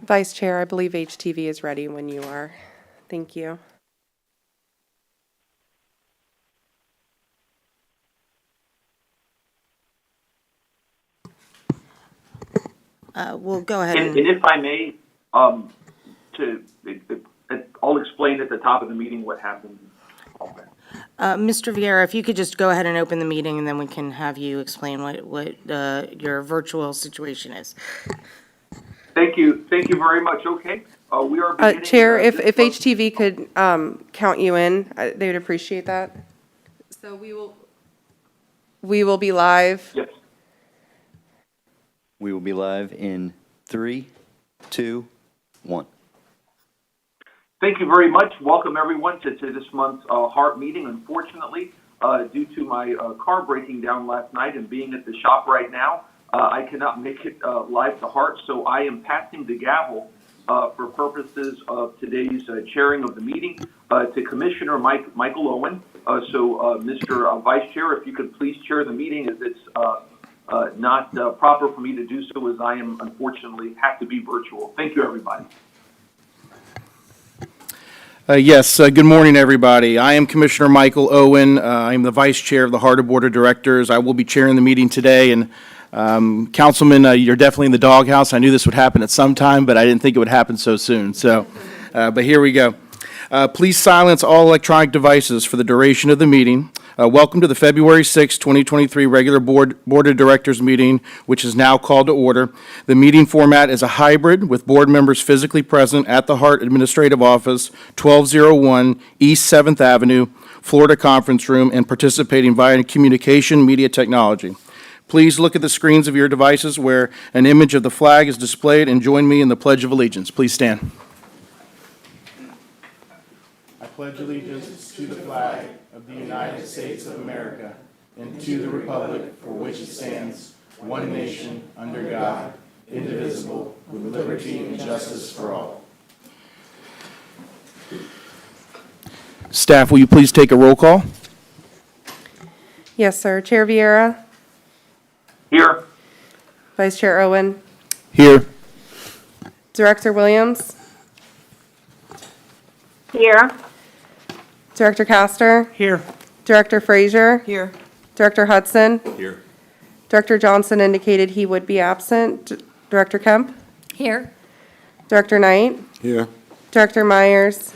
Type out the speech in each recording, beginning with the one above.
Vice Chair, I believe HTV is ready when you are. Thank you. We'll go ahead And if I may, I'll explain at the top of the meeting what happened. Okay. Mr. Vieira, if you could just go ahead and open the meeting, and then we can have you explain what your virtual situation is. Thank you very much. Okay, we are beginning. Chair, if this month- HTV could count you in, they would appreciate that. So we will be live. Yes. We will be live in 3, 2, 1. Thank you very much. Welcome everyone to this month's HART meeting. Unfortunately, due to my car breaking down last night and being at the shop right now, I cannot make it live to HART, so I am passing the gavel for purposes of today's chairing of the meeting to Commissioner Michael Owen. Mr. Vice Chair, if you could please chair the meeting, as it's not proper for me to do so, as I am unfortunately have to be virtual. Thank you, everybody. Yes, good morning, everybody. I am Commissioner Michael Owen. I am the Vice Chair of the HART Board of Directors. I will be chairing the meeting today, and Councilman, you're definitely in the doghouse. I knew this would happen at some time, but I didn't think it would happen so soon. But here we go. Please silence all electronic devices for the duration of the meeting. Welcome to the February 6, 2023 regular Board of Directors meeting, which is now called to order. The meeting format is a hybrid with board members physically present at the HART Administrative Office, 1201 East 7th Avenue, Florida Conference Room, and participating via communication media technology. Please look at the screens of your devices where an image of the flag is displayed and join me in the Pledge of Allegiance. Please stand. I pledge allegiance to the flag of the United States of America and to the republic for which it stands, one nation, under God, indivisible, with liberty and justice for all. Staff, will you please take a roll call? Yes, sir. Chair Vieira, Here. Vice Chair Owen, Here. Director Williams, Here. Director Castor, Here. Director Frazier, Here. Director Hudson. Here. Director Johnson indicated he would be absent. Director Kemp, Here. Director Knight, Here. Director Myers,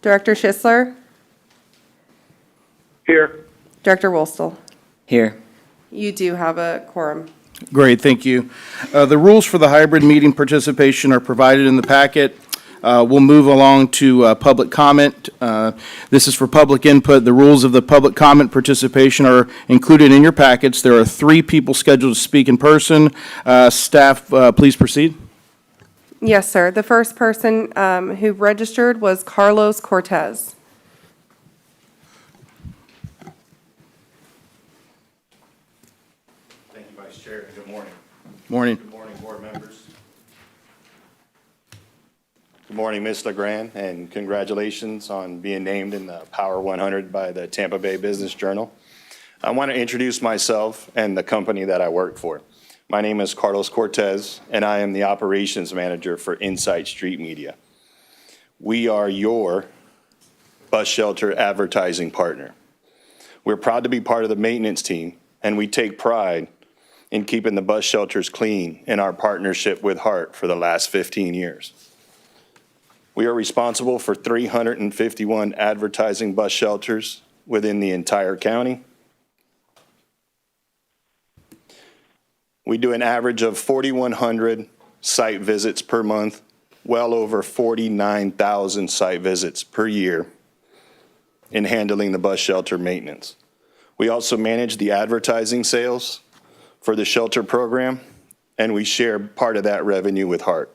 Director Schisler, Here. Director Wolstel. Here. You do have a quorum. Great, thank you. The rules for the hybrid meeting participation are provided in the packet. We'll move along to public comment. This is for public input. The rules of the public comment participation are included in your packets. There are 3 people scheduled to speak in person. Staff, please proceed. Yes, sir. The first person who registered was Carlos Cortez. Thank you, Vice Chair, and good morning. Morning. Good morning, board members. Good morning, Ms. LeGrand, and congratulations on being named in the Power 100 by the Tampa Bay Business Journal. I want to introduce myself and the company that I work for. My name is Carlos Cortez, and I am the operations manager for Insight Street Media. We are your bus shelter advertising partner. We're proud to be part of the maintenance team, and we take pride in keeping the bus shelters clean in our partnership with HART for the last 15 years. We are responsible for 351 advertising bus shelters within the entire county. We do an average of 4,100 site visits per month, well over 49,000 site visits per year in handling the bus shelter maintenance. We also manage the advertising sales for the shelter program, and we share part of that revenue with HART.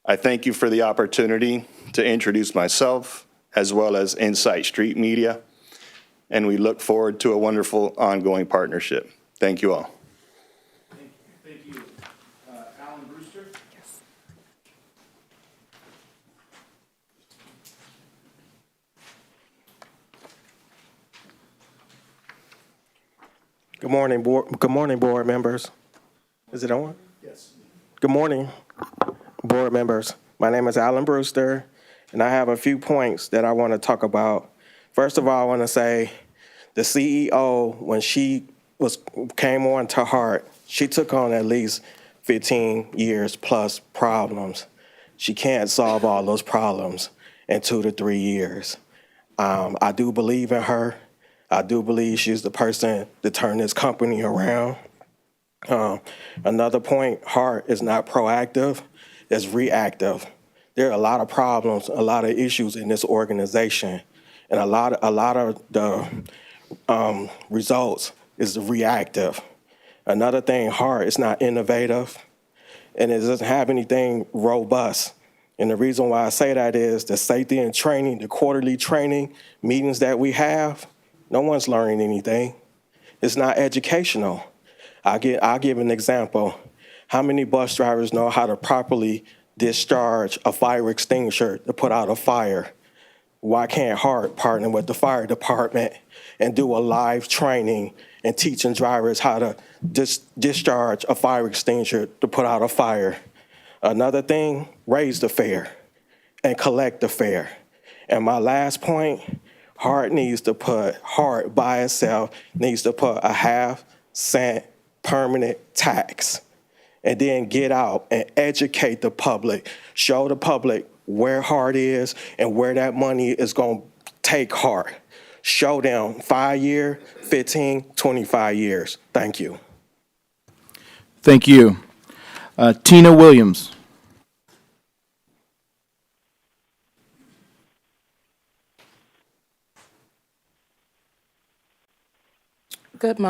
I thank you for the opportunity to introduce myself as well as Insight Street Media, and we look forward to a wonderful ongoing partnership. Thank you all. Thank you. Alan Brewster? Yes. Good morning, board members. Is it on? Yes. Good morning. board members. My name is Alan Brewster, and I have a few points that I want to talk about. First of all, I want to say the CEO, when she came on to HART, she took on at least 15 years plus problems. She can't solve all those problems in 2 to 3 years. I do believe in her. I do believe she's the person to turn this company around. Another point, HART is not proactive, it's reactive. There are a lot of problems, a lot of issues in this organization, and a lot of the results is reactive. Another thing, HART is not innovative, and it doesn't have anything robust. And the reason why I say that is the safety and training, the quarterly training meetings that we have, no one's learning anything. It's not educational. I'll give an example. How many bus drivers know how to properly discharge a fire extinguisher to put out a fire? Why can't HART partner with the fire department and do a live training and teaching drivers how to discharge a fire extinguisher to put out a fire? Another thing, raise the fare and collect the fare. And my last point, HART by itself needs to put a half-cent permanent tax, and then get out and educate the public, show the public where HART is and where that money is going to take HART. Show them 5 year, 15, 25 years. Thank you. Thank you. Tina Williams. Good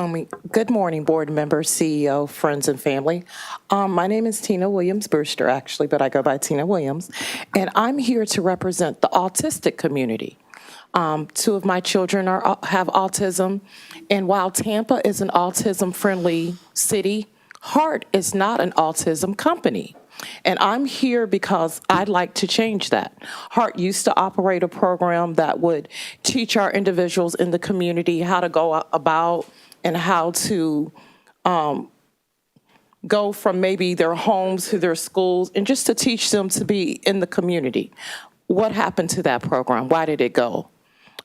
morning, board members, CEO, friends, and family. My name is Tina Williams Brewster, actually, but I go by Tina Williams, and I'm here to represent the autistic community. 2 of my children have autism, and while Tampa is an autism-friendly city, HART is not an autism company. And I'm here because I'd like to change that. HART used to operate a program that would teach our individuals in the community how to go about and how to go from maybe their homes to their schools and just to teach them to be in the community. What happened to that program? Why did it go?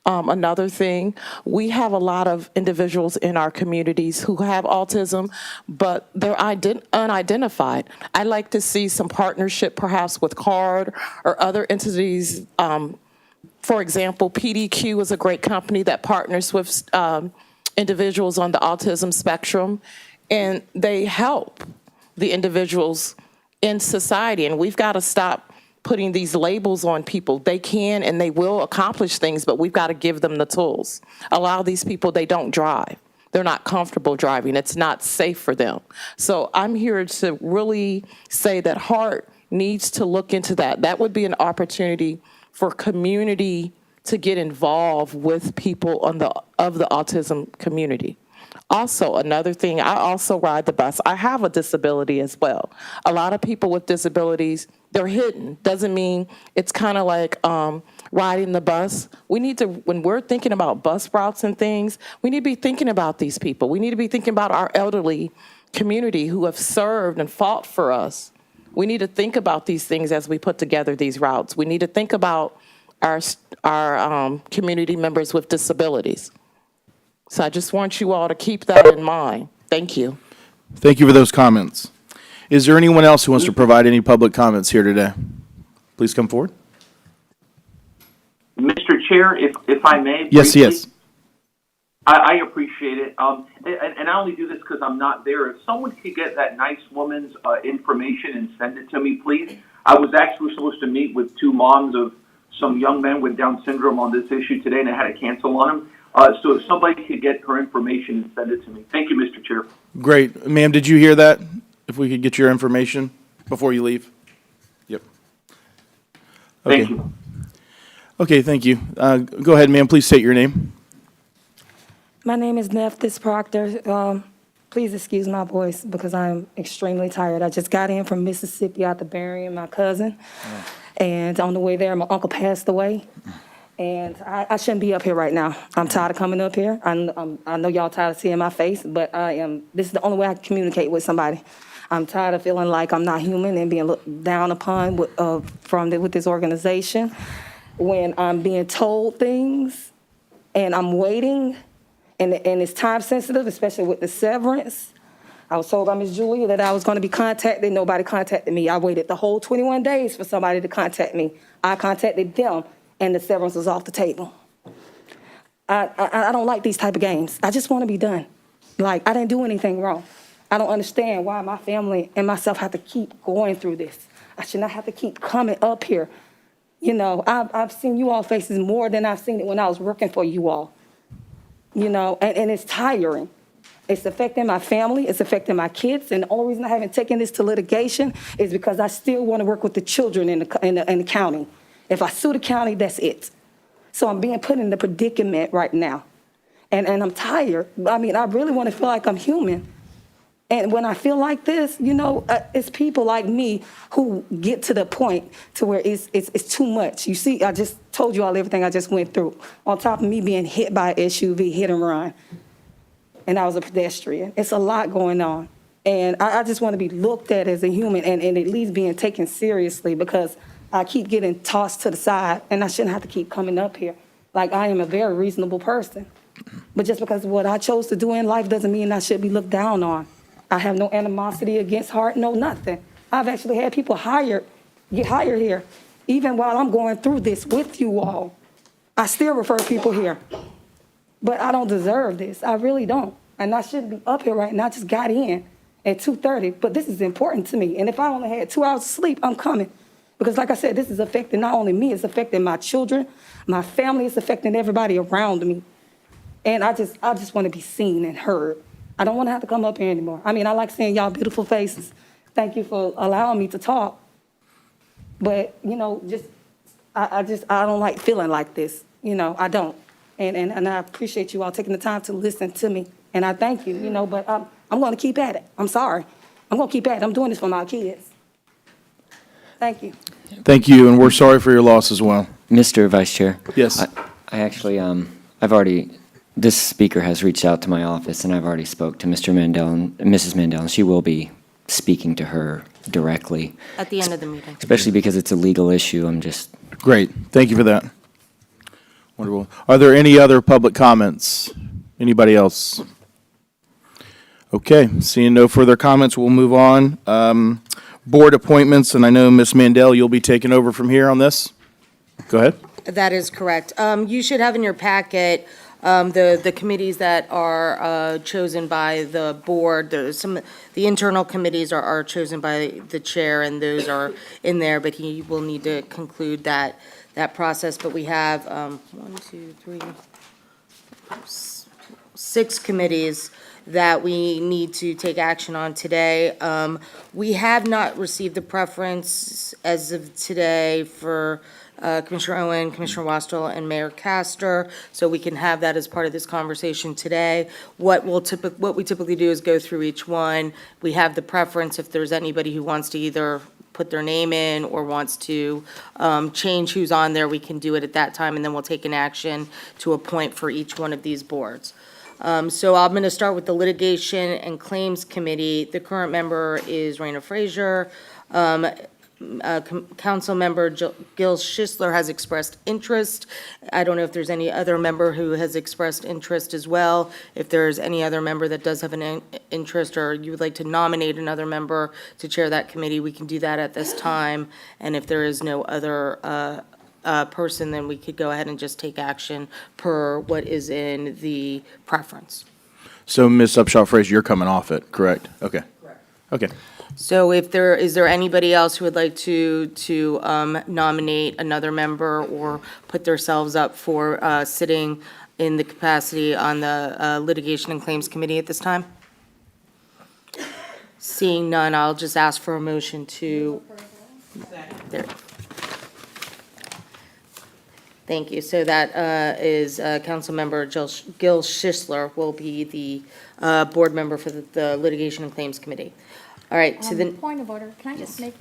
Another thing, we have a lot of individuals in our communities who have autism, but they're unidentified. I'd like to see some partnership perhaps with CARD or other entities. For example, PDQ is a great company that partners with individuals on the autism spectrum, and they help the individuals in society, and we've got to stop putting these labels on people. They can and they will accomplish things, but we've got to give them the tools. A lot of these people, they don't drive. They're not comfortable driving. It's not safe for them. So I'm here to really say that HART needs to look into that. That would be an opportunity for community to get involved with people of the autism community. Also, another thing, I also ride the bus. I have a disability as well. A lot of people with disabilities, they're hidden. Doesn't mean it's kind of like riding the bus. We need to, when we're thinking about bus routes and things, we need to be thinking about these people. We need to be thinking about our elderly community who have served and fought for us. We need to think about these things as we put together these routes. We need to think about our community members with disabilities. So I just want you all to keep that in mind. Thank you. Thank you for those comments. Is there anyone else who wants to provide any public comments here today? Please come forward. Mr. Chair, if I may. Yes, briefly, yes. I appreciate it. And I only do this because I'm not there. If someone could get that nice woman's information and send it to me, please. I was actually supposed to meet with 2 moms of some young men with Down syndrome on this issue today, and I had to cancel on them. So if somebody could get her information and send it to me. Thank you, Mr. Chair. Great. Ma'am, did you hear that? If we could get your information before you leave? Yep. Okay. Thank you. Okay, thank you. Go ahead, ma'am. Please state your name. My name is Nephthys Proctor. Please excuse my voice because I'm extremely tired. I just got in from Mississippi after burying my cousin. And on the way there, my uncle passed away. And I shouldn't be up here right now. I'm tired of coming up here. I know y'all tired of seeing my face, but this is the only way I can communicate with somebody. I'm tired of feeling like I'm not human and being looked down upon with this organization. When I'm being told things and I'm waiting, and it's time sensitive, especially with the severance. I was told by Ms. Julia that I was going to be contacted. Nobody contacted me. I waited the whole 21 days for somebody to contact me. I contacted them, and the severance was off the table. I don't like these type of games. I just want to be done. Like, I didn't do anything wrong. I don't understand why my family and myself have to keep going through this. I should not have to keep coming up here. You know, I've seen you all faces more than I've seen it when I was working for you all. You know, and it's tiring. It's affecting my family, it's affecting my kids, and the only reason I haven't taken this to litigation is because I still want to work with the children in the county. If I sue the county, that's it. So I'm being put in the predicament right now. And I'm tired. I mean, I really want to feel like I'm human. And when I feel like this, you know, it's people like me who get to the point to where it's too much. You see, I just told you all everything I just went through. On top of me being hit by an SUV, hit and run. And I was a pedestrian. It's a lot going on. And I just want to be looked at as a human and at least being taken seriously, because I keep getting tossed to the side and I shouldn't have to keep coming up here. Like, I am a very reasonable person. But just because of what I chose to do in life doesn't mean I should be looked down on. I have no animosity against HART, no nothing. I've actually had people get hired here. Even while I'm going through this with you all, I still refer people here. But I don't deserve this. I really don't. And I shouldn't be up here right now. I just got in at 2:30, but this is important to me. And if I only had 2 hours of sleep, I'm coming. Because like I said, this is affecting not only me, it's affecting my children, my family, it's affecting everybody around me. And I just want to be seen and heard. I don't want to have to come up here anymore. I mean, I like seeing y'all beautiful faces. Thank you for allowing me to talk. But, you know, I don't like feeling like this. You know, I don't. And I appreciate you all taking the time to listen to me. And I thank you, you know, but I'm going to keep at it. I'm sorry. I'm going to keep at it. I'm doing this for my kids. Thank you. Thank you, and we're sorry for your loss as well. Mr. Vice Chair. Yes. I actually, I've already, this speaker has reached out to my office, and I've already spoke to Mr. Mandel and Mrs. Mandel, and she will be speaking to her directly, At the end of the meeting. especially because it's a legal issue. I'm just, Great. Thank you for that. Wonderful. Are there any other public comments? Anybody else? Okay, seeing no further comments, we'll move on. Board appointments, and I know Ms. Mandel, you'll be taking over from here on this. Go ahead. That is correct. You should have in your packet the committees that are chosen by the board. The internal committees are chosen by the chair, and those are in there, but he will need to conclude that process. But we have 6 committees that we need to take action on today. We have not received the preference as of today for Commissioner Owen, Commissioner Wastel, and Mayor Castor, so we can have that as part of this conversation today. What we typically do is go through each one. We have the preference if there's anybody who wants to either put their name in or wants to change who's on there, we can do it at that time, and then we'll take an action to appoint for each one of these boards. So I'm going to start with the Litigation and Claims Committee. The current member is Raina Frazier. Council member Gil Schisler has expressed interest. I don't know if there's any other member who has expressed interest as well. If there's any other member that does have an interest, or you would like to nominate another member to chair that committee, we can do that at this time. And if there is no other person, then we could go ahead and just take action per what is in the preference. So, Ms. Upshaw Fraser, you're coming off it, correct? Okay. Correct. Okay. So is there anybody else who would like to nominate another member or put themselves up for sitting in the capacity on the Litigation and Claims Committee at this time? Seeing none, I'll just ask for a motion to. There. Thank you. So that is Councilmember Gil Schisler will be the board member for the Litigation and Claims Committee. All right, to the. Point of order, can I just make,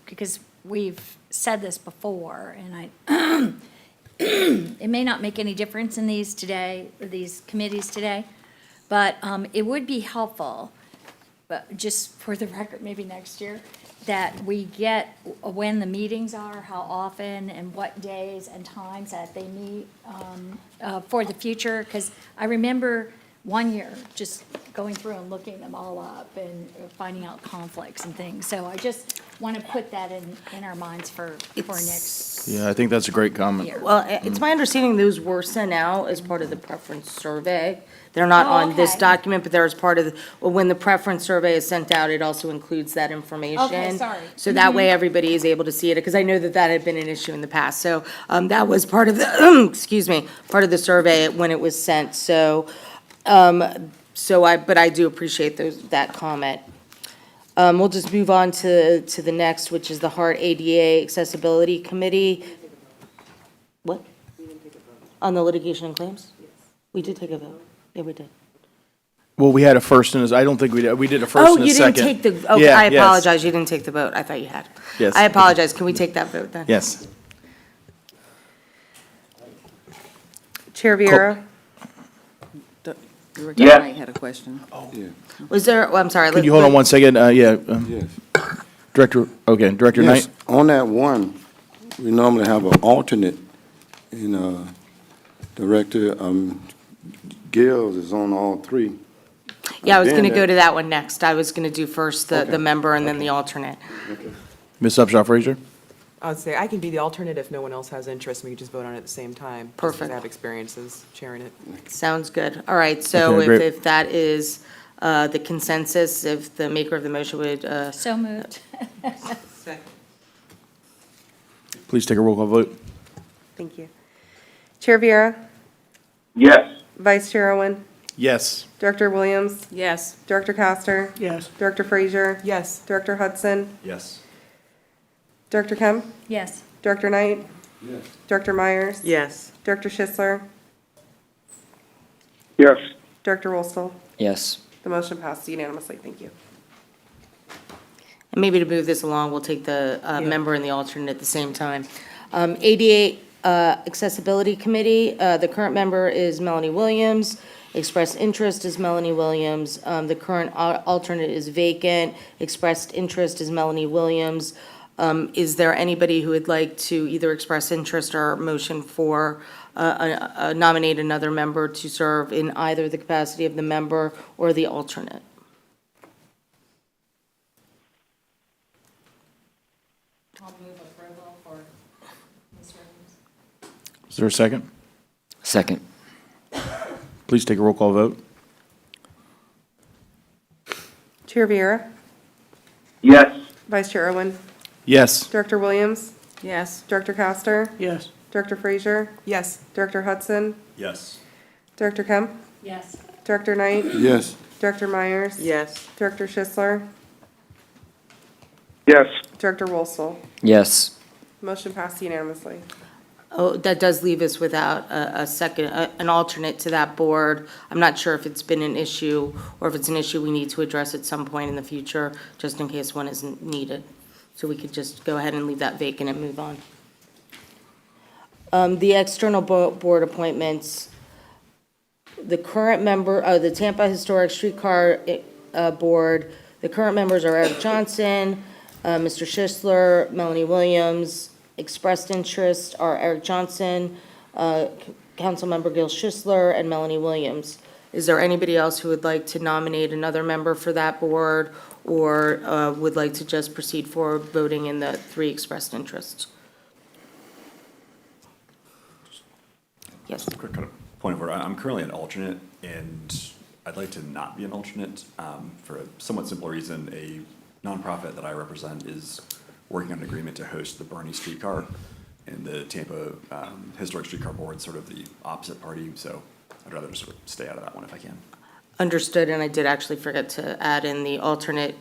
because we've said this before, and it may not make any difference in these today, or these committees today, but it would be helpful but just for the record, maybe next year, that we get when the meetings are, how often, and what days and times that they meet for the future, because I remember one year just going through and looking them all up and finding out conflicts and things. So I just want to put that in our minds for next Yeah, I think that's a great comment. year. Well, it's my understanding those were sent out as part of the preference survey. They're not Oh, on this okay. document, but they're as part of, when the preference survey is sent out, it also includes that information. Okay, sorry. So that way, everybody is able to see it, because I know that that had been an issue in the past. So that was part of the, excuse me, part of the survey when it was sent. So, but I do appreciate that comment. We'll just move on to the next, which is the HART ADA Accessibility Committee. What? On the litigation and claims? We did take a vote. Yeah, we did. Well, we had a first and I don't think we did. We did a first Oh, and a you didn't second. take the, okay, Yeah, I yes. apologize, you didn't take the vote. I thought you had. Yes. I apologize. Can we take that vote then? Yes. Chair Viera, Yes. I had a question. Was there, oh, I'm sorry. Could you hold on one second? Yeah. Yes. Director Yes, Knight? on that one, we normally have an alternate, and Director Gales is on all three. Yeah, I was going to Then go to that one next. I was going to do first the Okay. member and then the alternate. Ms. Upshaw Frazier? I'd say I can be the alternate if no one else has interest, and we can just vote on it at the same time. just 'cause Perfect. I have experiences chairing it. Sounds good. All right, so Okay, great. if that is the consensus, if the maker of the motion would, So moved. Please take a roll call vote. thank you. Chair Viera, Yes. Vice Chair Owen, Yes. Director Williams, Yes. Director Castor, Yes. Director Frazier, Yes. Director Hudson, Yes. Director Kemp, Yes. Director Knight, Yes. Director Myers, Yes. Director Schisler, Yes. Director Rolstel. Yes. The motion passed unanimously. Thank you. and maybe to move this along, we'll take the member and the alternate at the same time. ADA Accessibility Committee, the current member is Melanie Williams. Expressed interest is Melanie Williams. The current alternate is vacant. Expressed interest is Melanie Williams. Is there anybody who would like to either express interest or motion for nominate another member to serve in either the capacity of the member or the alternate? I'll move approval for Ms. Williams. Is there a second? Second. Please take a roll call vote. Chair Viera, Yes. Vice Chair Owen, Yes. Director Williams, Yes. Director Castor, Yes. Director Frazier, Yes. Director Hudson, Yes. Director Kemp, Yes. Director Knight, Yes. Director Myers, Yes. Director Schisler, Yes. Director Rolstel. Yes. Motion passed unanimously. Oh, that does leave us without a second, an alternate to that board. I'm not sure if it's been an issue or if it's an issue we need to address at some point in the future, just in case one isn't needed. So we could just go ahead and leave that vacant and move on. The external board appointments, the current member, the Tampa Historic Streetcar Board, the current members are Eric Johnson, Mr. Schisler, Melanie Williams. Expressed interest are Eric Johnson, Councilmember Gil Schisler, and Melanie Williams. Is there anybody else who would like to nominate another member for that board or would like to just proceed forward voting in the three expressed interests? Yes. Quick kind of point of order. I'm currently an alternate, and I'd like to not be an alternate for a somewhat simple reason. A nonprofit that I represent is working on an agreement to host the Bernie Streetcar, and the Tampa Historic Streetcar Board sort of the opposite party, so I'd rather just sort of stay out of that one if I can. Understood, and I did actually forget to add in the alternate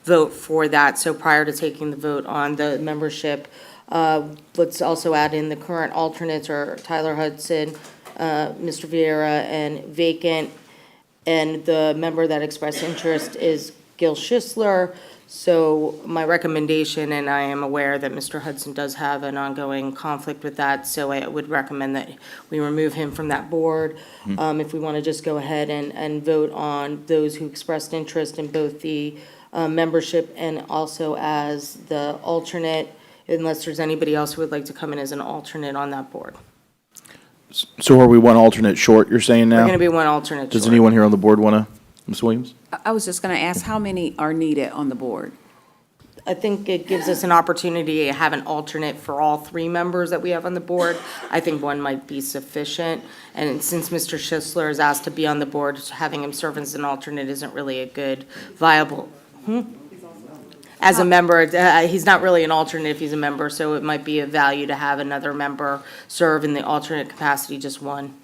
vote for that. So prior to taking the vote on the membership, let's also add in the current alternates are Tyler Hudson, Mr. Vieira, and vacant. And the member that expressed interest is Gil Schisler. So my recommendation, and I am aware that Mr. Hudson does have an ongoing conflict with that, so I would recommend that we remove him from that board. If we want to just go ahead and vote on those who expressed interest in both the membership and also as the alternate, unless there's anybody else who would like to come in as an alternate on that board. So are we one alternate short, you're saying We're now? going to be one alternate Does short. anyone here on the board want to, Ms. Williams? I was just going to ask, how many are needed on the board? I think it gives us an opportunity to have an alternate for all three members that we have on the board. I think one might be sufficient. And since Mr. Schisler is asked to be on the board, having him serve as an alternate isn't really a good viable. As a member, he's not really an alternate if he's a member, so it might be of value to have another member serve in the alternate capacity, just one.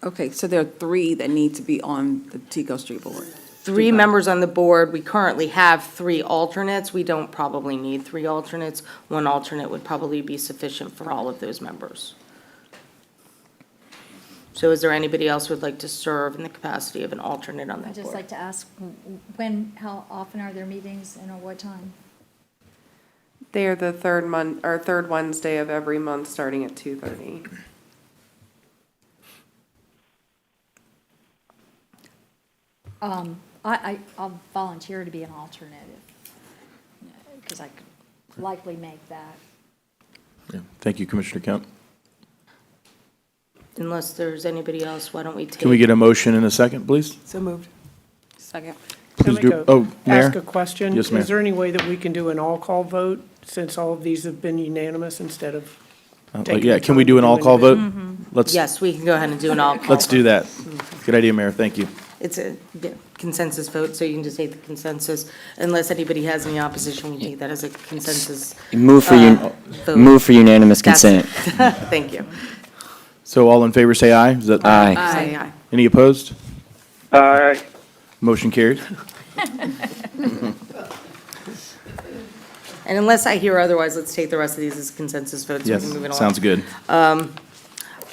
Okay, so there are 3 that need to be on the Tico Street Board. 3 members on the board. We currently have 3 alternates. We don't probably need 3 alternates. One alternate would probably be sufficient for all of those members. So is there anybody else who would like to serve in the capacity of an alternate on that I'd board? just like to ask, how often are their meetings and at what time? They are the third Wednesday of every month, starting at 2:30. I'll volunteer to be an alternate because I could likely make that. Yeah. Thank you, Commissioner Kemp. Unless there's anybody else, why don't we take? Can we get a motion in a second, please? So moved. Second. Please Can I do. Oh, Mayor? ask a question? Yes, ma'am. Is there any way that we can do an all-call vote, since all of these have been unanimous, instead of taking Yeah, the can we time do to an all-call individual? vote? Mm-hmm. Let's, Yes, we can go ahead and do an all-call. let's do that. Good idea, Mayor, thank you. It's a consensus vote, so you can just take the consensus. Unless anybody has any opposition, we take that as a consensus. Move for, vote. move for unanimous That's- consent. Thank you. So all in favor, say aye. Is that? Aye. Say aye. Any opposed? Aye. Motion carries. And unless I hear otherwise, let's take the rest of these as consensus votes. So we Yes, can move it along. sounds good.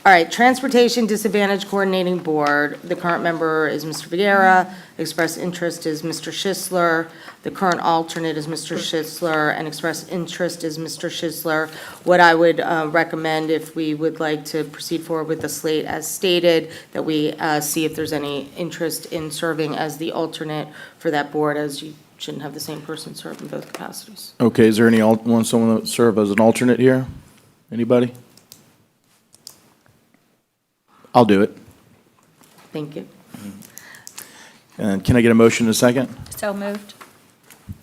All right, Transportation Disadvantage Coordinating Board, the current member is Mr. Viera, expressed interest is Mr. Schisler, the current alternate is Mr. Schisler, and expressed interest is Mr. Schisler. What I would recommend, if we would like to proceed forward with the slate as stated, that we see if there's any interest in serving as the alternate for that board, as you shouldn't have the same person serve in both capacities. Okay, is there any, someone that serve as an alternate here? Anybody? I'll do it. Thank you. And can I get a motion in a second? So moved.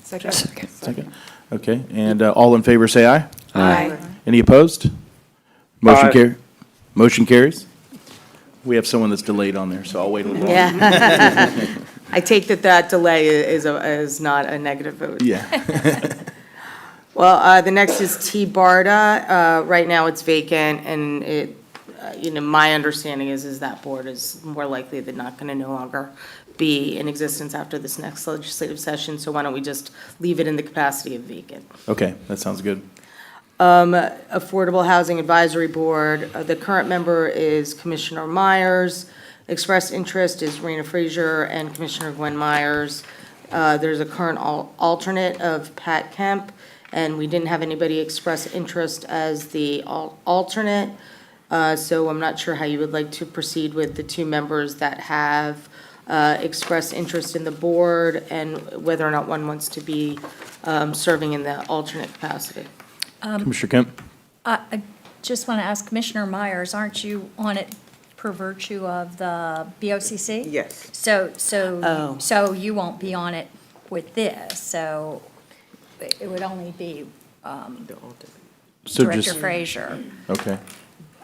Second. Second. Okay, and all in favor, say aye. Aye. Any opposed? Motion carries. We have someone that's delayed on there, so I'll wait a little longer. Yeah. I take that delay is not a negative vote. Yeah. Well, the next is T. Barda. Right now, it's vacant, and it, my understanding is that board is more likely than not going to no longer be in existence after this next legislative session, so why don't we just leave it in the capacity of vacant? Okay, that sounds good. Affordable Housing Advisory Board, the current member is Commissioner Myers. Expressed interest is Rena Frazier and Commissioner Gwen Myers. There's a current alternate of Pat Kemp, and we didn't have anybody express interest as the alternate. So I'm not sure how you would like to proceed with the 2 members that have expressed interest in the board, and whether or not one wants to be serving in the alternate capacity. Commissioner Kemp? I just want to ask Commissioner Myers, aren't you on it per virtue of the BOCC? Yes. So you won't be on it with this, so it would only be So Director just Frazier. Okay.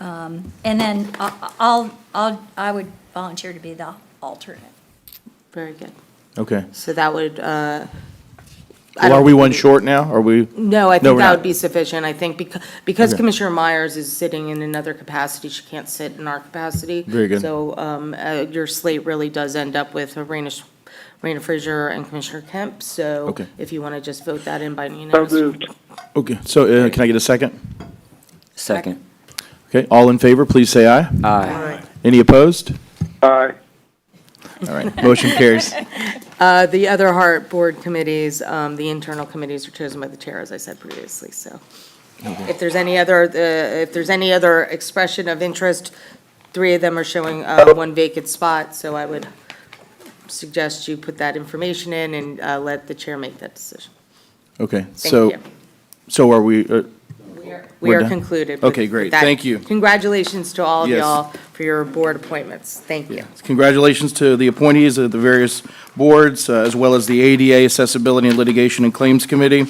And then I would volunteer to be the alternate. Very good. Okay. So that would, Well, are we one short now? Are we? no, I No, think we're that not. would be sufficient. I think because Okay. Commissioner Myers is sitting in another capacity, she can't sit in our capacity. Very good. So your slate really does end up with Rena Frazier and Commissioner Kemp. So Okay. if you want to just vote that in by unanimous. Okay, so can I get a second? Second. Okay, all in favor, please say aye. Aye. Any opposed? Aye. All right, motion carries. The other HART board committees, the internal committees are chosen by the chair, as I said previously, so. If there's any other expression of interest, 3 of them are showing 1 vacant spot, so I would suggest you put that information in and let the chair make that decision. Okay, Thank you. so are we, We We're are done? concluded. with- Okay, great. with that. Thank you. Congratulations to all of Yes. y'all for your board appointments. Thank you. congratulations to the appointees of the various boards, as well as the ADA, Accessibility and Litigation and Claims Committee.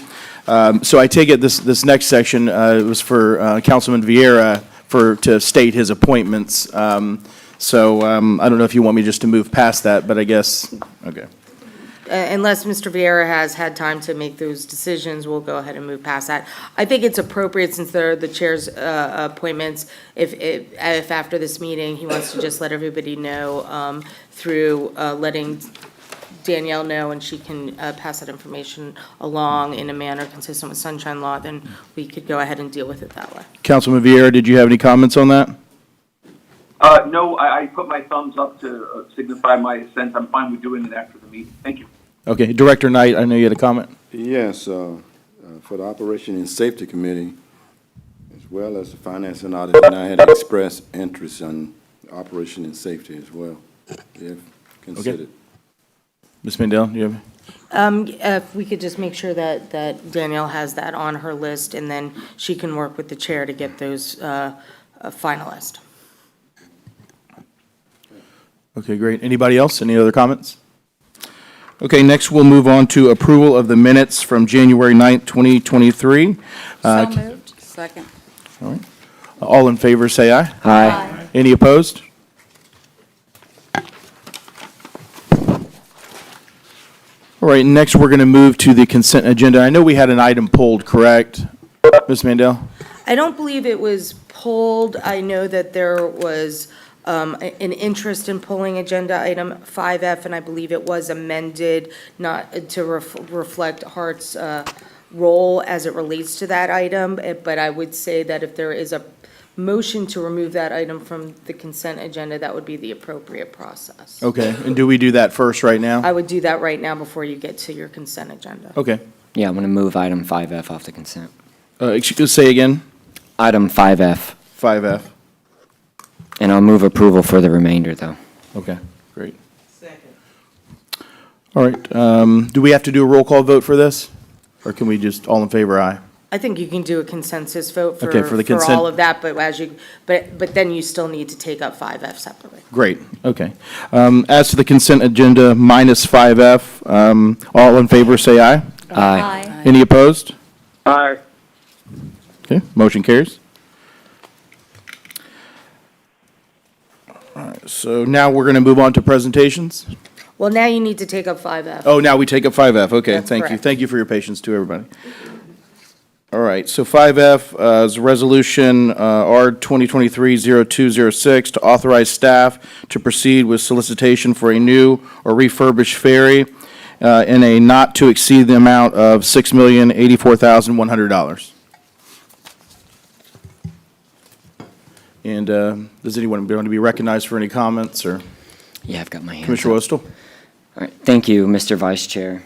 So I take it this next section was for Councilman Vieira to state his appointments. So I don't know if you want me just to move past that, but I guess, okay. Unless Mr. Vieira has had time to make those decisions, we'll go ahead and move past that. I think it's appropriate, since they're the chair's appointments, if after this meeting, he wants to just let everybody know through letting Danielle know, and she can pass that information along in a manner consistent with sunshine law, then we could go ahead and deal with it that way. Councilman Vieira, did you have any comments on that? No, I put my thumbs up to signify my assent. I'm fine with doing it after the meeting. Thank you. Okay, Director Knight, I know you had a comment. Yes, for the Operation and Safety Committee, as well as the Finance and Audit, and I had expressed interest in Operation and Safety as well, if considered. Ms. Mandel, do you have? If we could just make sure that Danielle has that on her list, and then she can work with the chair to get those finalized. Okay, great. Anybody else? Any other comments? Okay, next we'll move on to approval of the minutes from January 9th, 2023. So moved. Second. All right. All in favor, say aye. Aye. Any opposed? All right, next we're going to move to the consent agenda. I know we had an item pulled, correct? Ms. Mandel? I don't believe it was pulled. I know that there was an interest in pulling agenda item 5F, and I believe it was amended not to reflect HART's role as it relates to that item. But I would say that if there is a motion to remove that item from the consent agenda, that would be the appropriate process. Okay, and do we do that first right now? I would do that right now before you get to your consent agenda. Okay. Yeah, I'm going to move item 5F off the consent. Excuse, say again? Item 5F, 5F. and I'll move approval for the remainder, though. Okay, great. All right, do we have to do a roll call vote for this? Or can we just, all in favor, aye? I think you can do a consensus vote Okay, for the for consent- all of that, but then you still need to take up 5F separately. Great, okay. As to the consent agenda minus 5F, all in favor, say aye. Aye. Any opposed? Aye. Okay, motion carries. All right, so now we're going to move on to presentations. Well, now you need to take up 5F. Oh, now we take up 5F, okay, That's thank you. correct. Thank you for your patience too, everybody. All right, so 5F is Resolution R 2023-0206 to authorize staff to proceed with solicitation for a new or refurbished ferry in a not to exceed the amount of $6,084,100. And does anyone want to be recognized for any comments, or Yeah, I've got my hand Commissioner up. Wostel? All right, thank you, Mr. Vice Chair.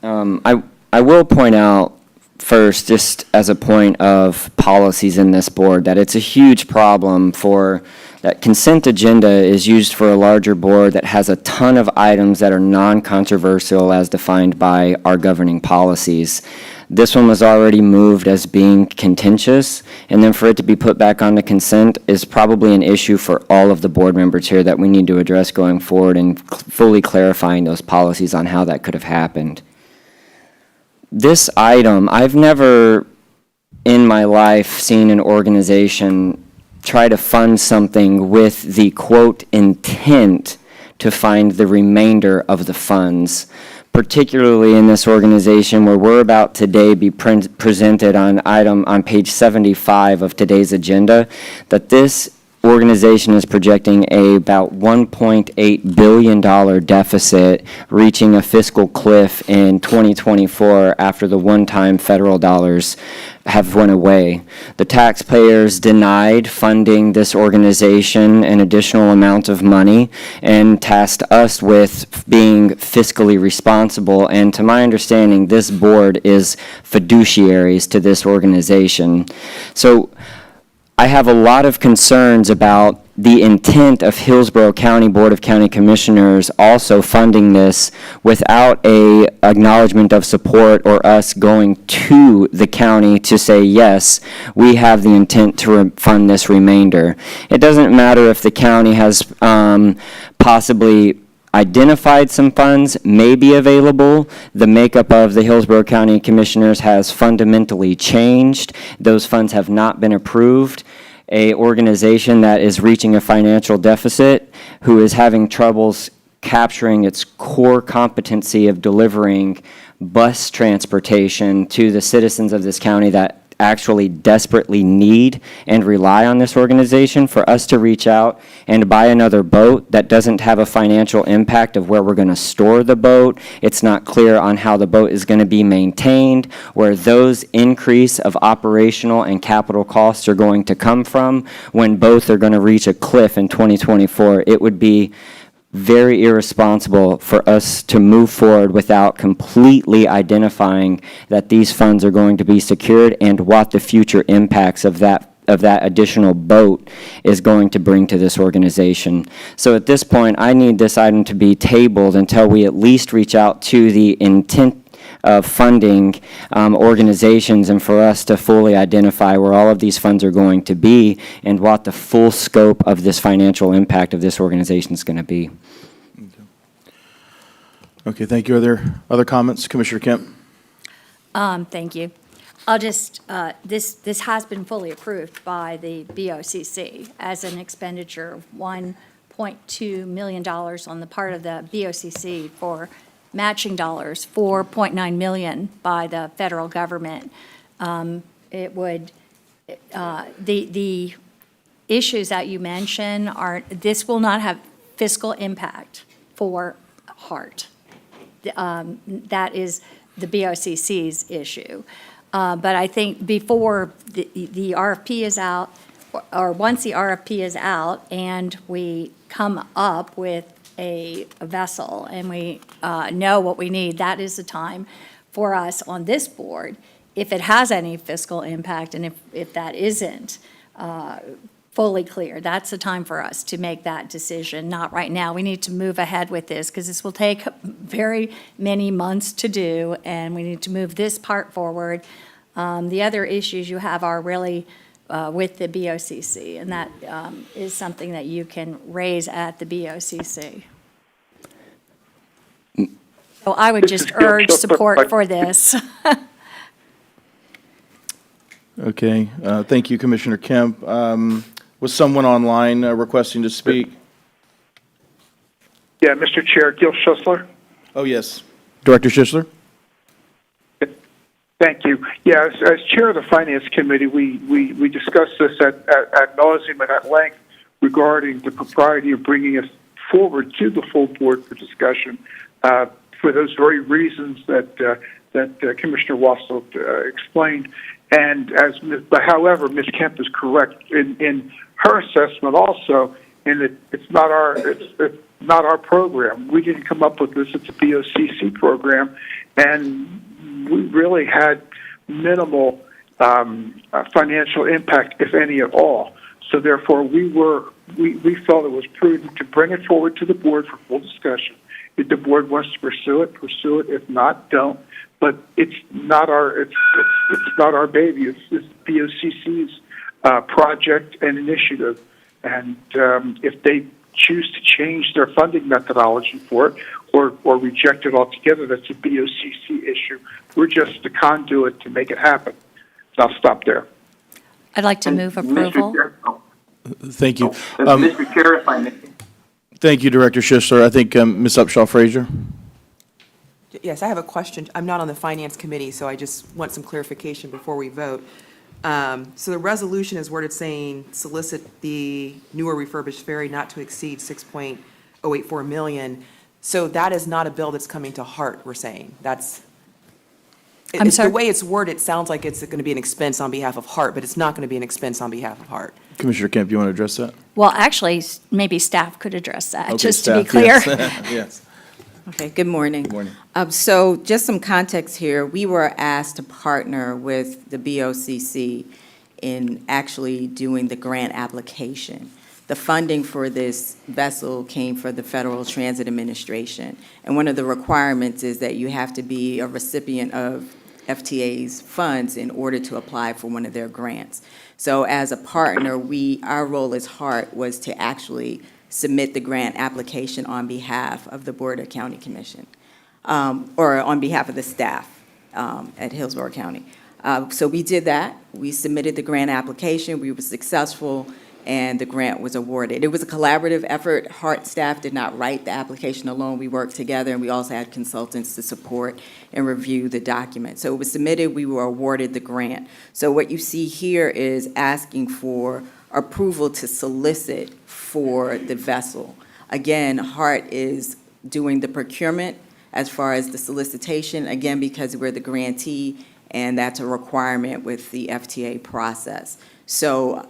I will point out first, just as a point of policies in this board, that it's a huge problem for, that consent agenda is used for a larger board that has a ton of items that are non-controversial as defined by our governing policies. This one was already moved as being contentious, and then for it to be put back on the consent is probably an issue for all of the board members here that we need to address going forward and fully clarifying those policies on how that could have happened. This item, I've never in my life seen an organization try to fund something with the quote intent to find the remainder of the funds, particularly in this organization where we're about today be presented on page 75 of today's agenda, that this organization is projecting about $1.8 billion deficit, reaching a fiscal cliff in 2024 after the one-time federal dollars have went away. The taxpayers denied funding this organization an additional amount of money and tasked us with being fiscally responsible. And to my understanding, this board is fiduciaries to this organization. So I have a lot of concerns about the intent of Hillsborough County Board of County Commissioners also funding this without a acknowledgement of support or us going to the county to say, yes, we have the intent to fund this remainder. It doesn't matter if the county has possibly identified some funds may be available. The makeup of the Hillsborough County Commissioners has fundamentally changed. Those funds have not been approved. A organization that is reaching a financial deficit, who is having troubles capturing its core competency of delivering bus transportation to the citizens of this county that actually desperately need and rely on this organization, for us to reach out and buy another boat that doesn't have a financial impact of where we're going to store the boat. It's not clear on how the boat is going to be maintained, where those increase of operational and capital costs are going to come from when both are going to reach a cliff in 2024. It would be very irresponsible for us to move forward without completely identifying that these funds are going to be secured and what the future impacts of that additional boat is going to bring to this organization. So at this point, I need this item to be tabled until we at least reach out to the intent of funding organizations, and for us to fully identify where all of these funds are going to be and what the full scope of this financial impact of this organization is going to be. Okay, thank you. Are there other comments? Commissioner Kemp? Thank you. I'll just, this has been fully approved by the BOCC as an expenditure of $1.2 million on the part of the BOCC for matching dollars, $4.9 million by the federal government. It would, the issues that you mention are, this will not have fiscal impact for HART. That is the BOCC's issue. But I think before the RFP is out, or once the RFP is out and we come up with a vessel and we know what we need, that is the time for us on this board, if it has any fiscal impact and if that isn't fully clear, that's the time for us to make that decision, not right now. We need to move ahead with this because this will take very many months to do, and we need to move this part forward. The other issues you have are really with the BOCC, and that is something that you can raise at the BOCC. So I would just urge support for this. Okay, thank you, Commissioner Kemp. Was someone online requesting to speak? Yeah, Mr. Chair, Gil Schussler. Oh, yes. Director Schussler? Thank you. Yeah, as chair of the Finance Committee, we discussed this at nauseam and at length regarding the propriety of bringing us forward to the full board for discussion for those very reasons that Commissioner Wassel explained. And however, Ms. Kemp is correct in her assessment also, in that it's not our program. We didn't come up with this; it's a BOCC program, and we really had minimal financial impact, if any at all. So therefore, we felt it was prudent to bring it forward to the board for full discussion. If the board wants to pursue it, pursue it. If not, don't. But it's not our baby. It's BOCC's project and initiative. And if they choose to change their funding methodology for it or reject it altogether, that's a BOCC issue. We're just the conduit to make it happen. So I'll stop there. I'd like to move approval. Thank you. Mr. Chair, if I may. Thank you, Director Schussler. I think Ms. Upshaw Frazier. Yes, I have a question. I'm not on the Finance Committee, so I just want some clarification before we vote. So the resolution is worded saying solicit the newer refurbished ferry not to exceed 6.084 million. So that is not a bill that's coming to HART, we're saying. I'm sorry? The way it's worded, it sounds like it's going to be an expense on behalf of HART, but it's not going to be an expense on behalf of HART. Commissioner Kemp, you want to address that? Well, actually, maybe staff could address that, Okay, just to be staff, clear. yes. Yes. Okay, good morning. Good morning. So just some context here. We were asked to partner with the BOCC in actually doing the grant application. The funding for this vessel came from the Federal Transit Administration. And one of the requirements is that you have to be a recipient of FTA's funds in order to apply for one of their grants. So as a partner, our role as HART was to actually submit the grant application on behalf of the Board of County Commission, or on behalf of the staff at Hillsborough County. So we did that. We submitted the grant application. We were successful, and the grant was awarded. It was a collaborative effort. HART staff did not write the application alone. We worked together, and we also had consultants to support and review the document. So it was submitted. We were awarded the grant. So what you see here is asking for approval to solicit for the vessel. Again, HART is doing the procurement as far as the solicitation, again, because we're the grantee, and that's a requirement with the FTA process. So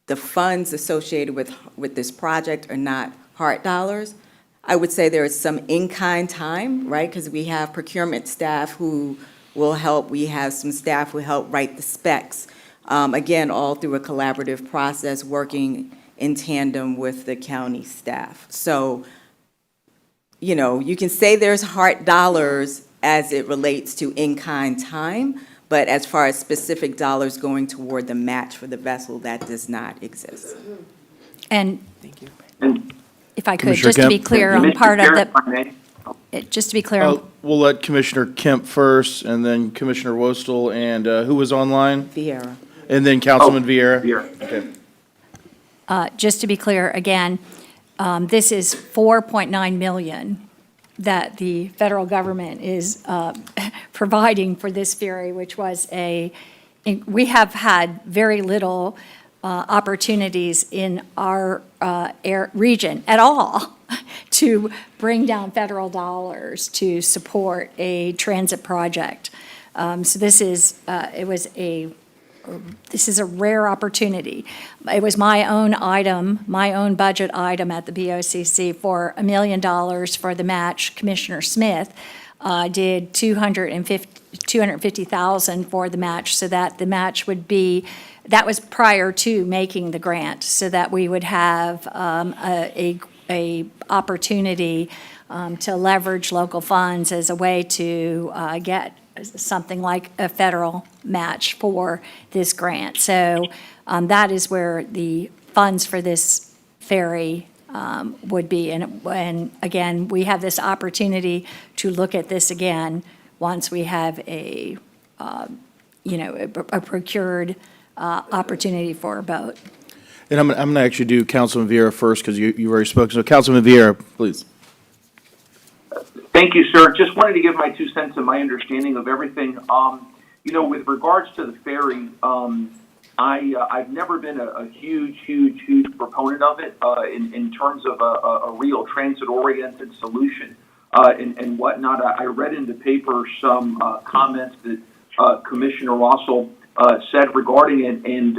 the funds associated with this project are not HART dollars. I would say there is some in-kind time, right? Because we have procurement staff who will help. We have some staff who help write the specs. Again, all through a collaborative process, working in tandem with the county staff. So, you can say there's HART dollars as it relates to in-kind time, but as far as specific dollars going toward the match for the vessel, that does not exist. And Thank you. if I could, Commissioner just to be Kemp? clear on part of Mr. Chair, if I may. just to be clear, on We'll let Commissioner Kemp first, and then Commissioner Wostel, and who was online? Vieira. And then Councilman Vieira. Vieira. Okay. just to be clear, again, this is 4.9 million that the federal government is providing for this ferry, which was we have had very little opportunities in our region at all to bring down federal dollars to support a transit project. So this is a rare opportunity. It was my own item, my own budget item at the BOCC for $1 million for the match. Commissioner Smith did $250,000 for the match, so that the match would be, that was prior to making the grant, so that we would have a opportunity to leverage local funds as a way to get something like a federal match for this grant. So that is where the funds for this ferry would be. And again, we have this opportunity to look at this again once we have a procured opportunity for a boat. And I'm going to actually do Councilman Vieira first, because you already spoke. So Councilman Vieira, please. Thank you, sir. Just wanted to give my 2 cents and my understanding of everything. With regards to the ferry, I've never been a huge proponent of it in terms of a real transit-oriented solution and whatnot. I read in the paper some comments that Commissioner Rossell said regarding it, and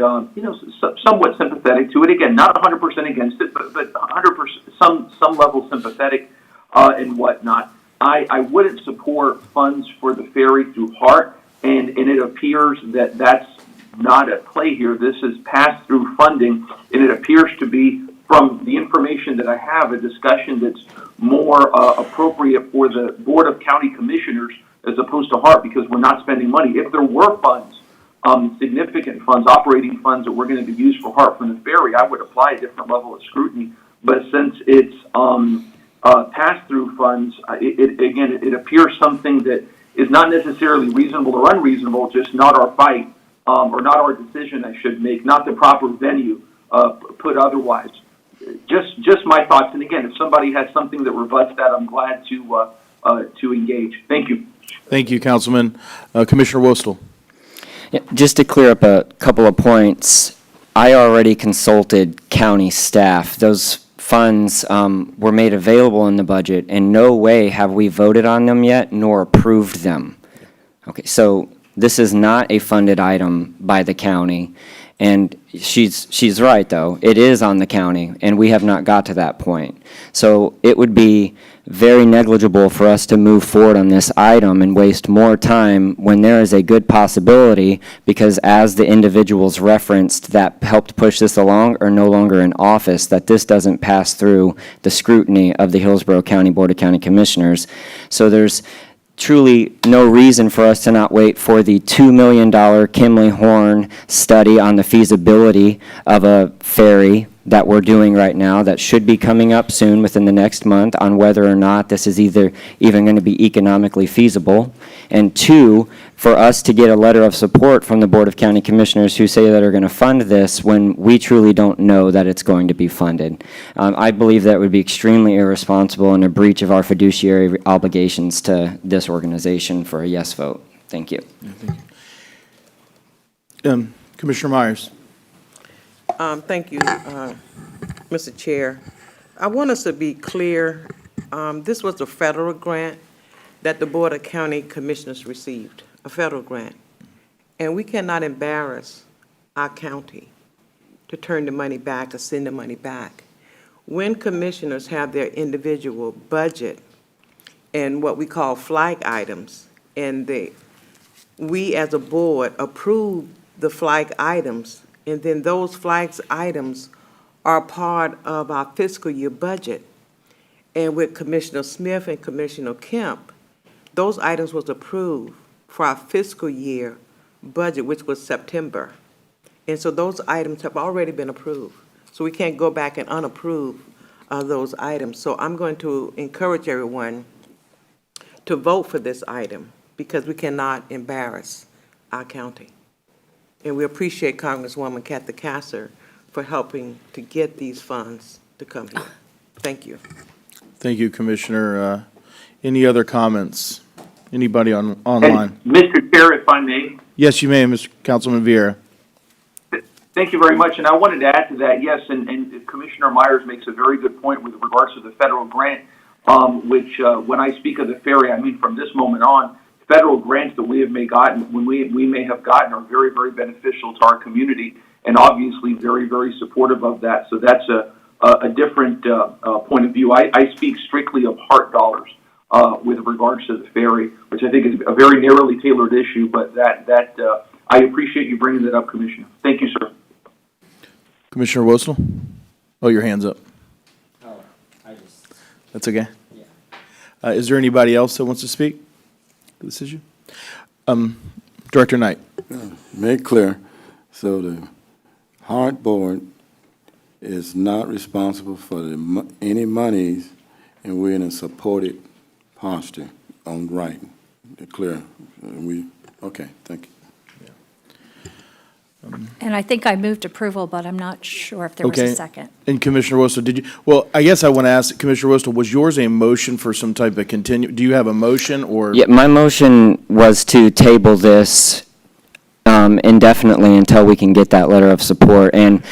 somewhat sympathetic to it. Again, not 100% against it, but 100% some level sympathetic and whatnot. I wouldn't support funds for the ferry through HART, and it appears that that's not at play here. This is pass-through funding, and it appears to be, from the information that I have, a discussion that's more appropriate for the Board of County Commissioners as opposed to HART, because we're not spending money. If there were funds, significant funds, operating funds that were going to be used for HART from the ferry, I would apply a different level of scrutiny. But since it's pass-through funds, it appears something that is not necessarily reasonable or unreasonable, just not our fight, or not our decision, I should make, not the proper venue, put otherwise. Just my thoughts. And again, if somebody has something that rebuts that, I'm glad to engage. Thank you. Thank you, Councilman. Commissioner Wostel. Yeah, just to clear up a couple of points, I already consulted county staff. Those funds were made available in the budget. In no way have we voted on them yet, nor approved them. Okay, so this is not a funded item by the county. And she's right, though. It is on the county, and we have not got to that point. So it would be very negligible for us to move forward on this item and waste more time when there is a good possibility, because as the individuals referenced that helped push this along are no longer in office, that this doesn't pass through the scrutiny of the Hillsborough County Board of County Commissioners. So there's truly no reason for us to not wait for the $2 million Kimley Horn study on the feasibility of a ferry that we're doing right now that should be coming up soon within the next month on whether or not this is even going to be economically feasible. And two, for us to get a letter of support from the Board of County Commissioners who say that are going to fund this when we truly don't know that it's going to be funded. I believe that would be extremely irresponsible and a breach of our fiduciary obligations to this organization for a yes vote. Thank you. Commissioner Myers. Thank you, Mr. Chair. I want us to be clear, this was a federal grant that the Board of County Commissioners received, a federal grant. And we cannot embarrass our county to turn the money back or send the money back. When commissioners have their individual budget and what we call flag items, and we as a board approve the flag items, and then those flags items are part of our fiscal year budget. And with Commissioner Smith and Commissioner Kemp, those items was approved for our fiscal year budget, which was September. And so those items have already been approved. So we can't go back and unapprove those items. So I'm going to encourage everyone to vote for this item because we cannot embarrass our county. And we appreciate Congresswoman Kathy Kasser for helping to get these funds to come here. Thank you. Thank you, Commissioner. Any other comments? Anybody online? And Mr. Chair, if I may. Yes, you may, Mr. Councilman Vieira. Thank you very much. And I wanted to add to that, yes, and Commissioner Myers makes a very good point with regards to the federal grant, which when I speak of the ferry, I mean from this moment on, federal grants that we may have gotten are very, very beneficial to our community and obviously very, very supportive of that. So that's a different point of view. I speak strictly of HART dollars with regards to the ferry, which I think is a very narrowly tailored issue, but that I appreciate you bringing that up, Commissioner. Thank you, sir. Commissioner Wostel? Oh, your hand's up. Oh, I just... That's okay? Yeah. Is there anybody else that wants to speak to this issue? Director Knight. Make it clear, so the HART Board is not responsible for any monies, and we're in a supported posture on writing. Clear. Okay, thank you. And I think I moved approval, but I'm not sure if there was a second. And Commissioner Wostel, did you, well, I guess I want to ask, Commissioner Wostel, was yours a motion for some type of do you have a motion or? Yeah, my motion was to table this indefinitely until we can get that letter of support. And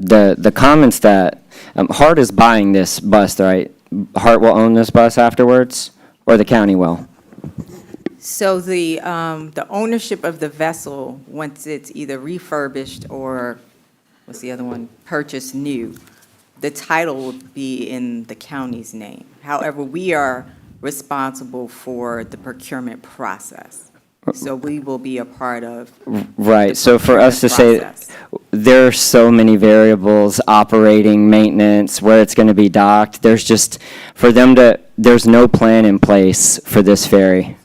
the comments that, HART is buying this bus, right? HART will own this bus afterwards, or the county will? So the ownership of the vessel, once it's either refurbished or, what's the other one, purchased new, the title would be in the county's name. However, we are responsible for the procurement process. So we will be a part of. Right, so for us to say, there are so many variables, operating, maintenance, where it's going to be docked, there's just, for them to, there's no plan in place for this ferry.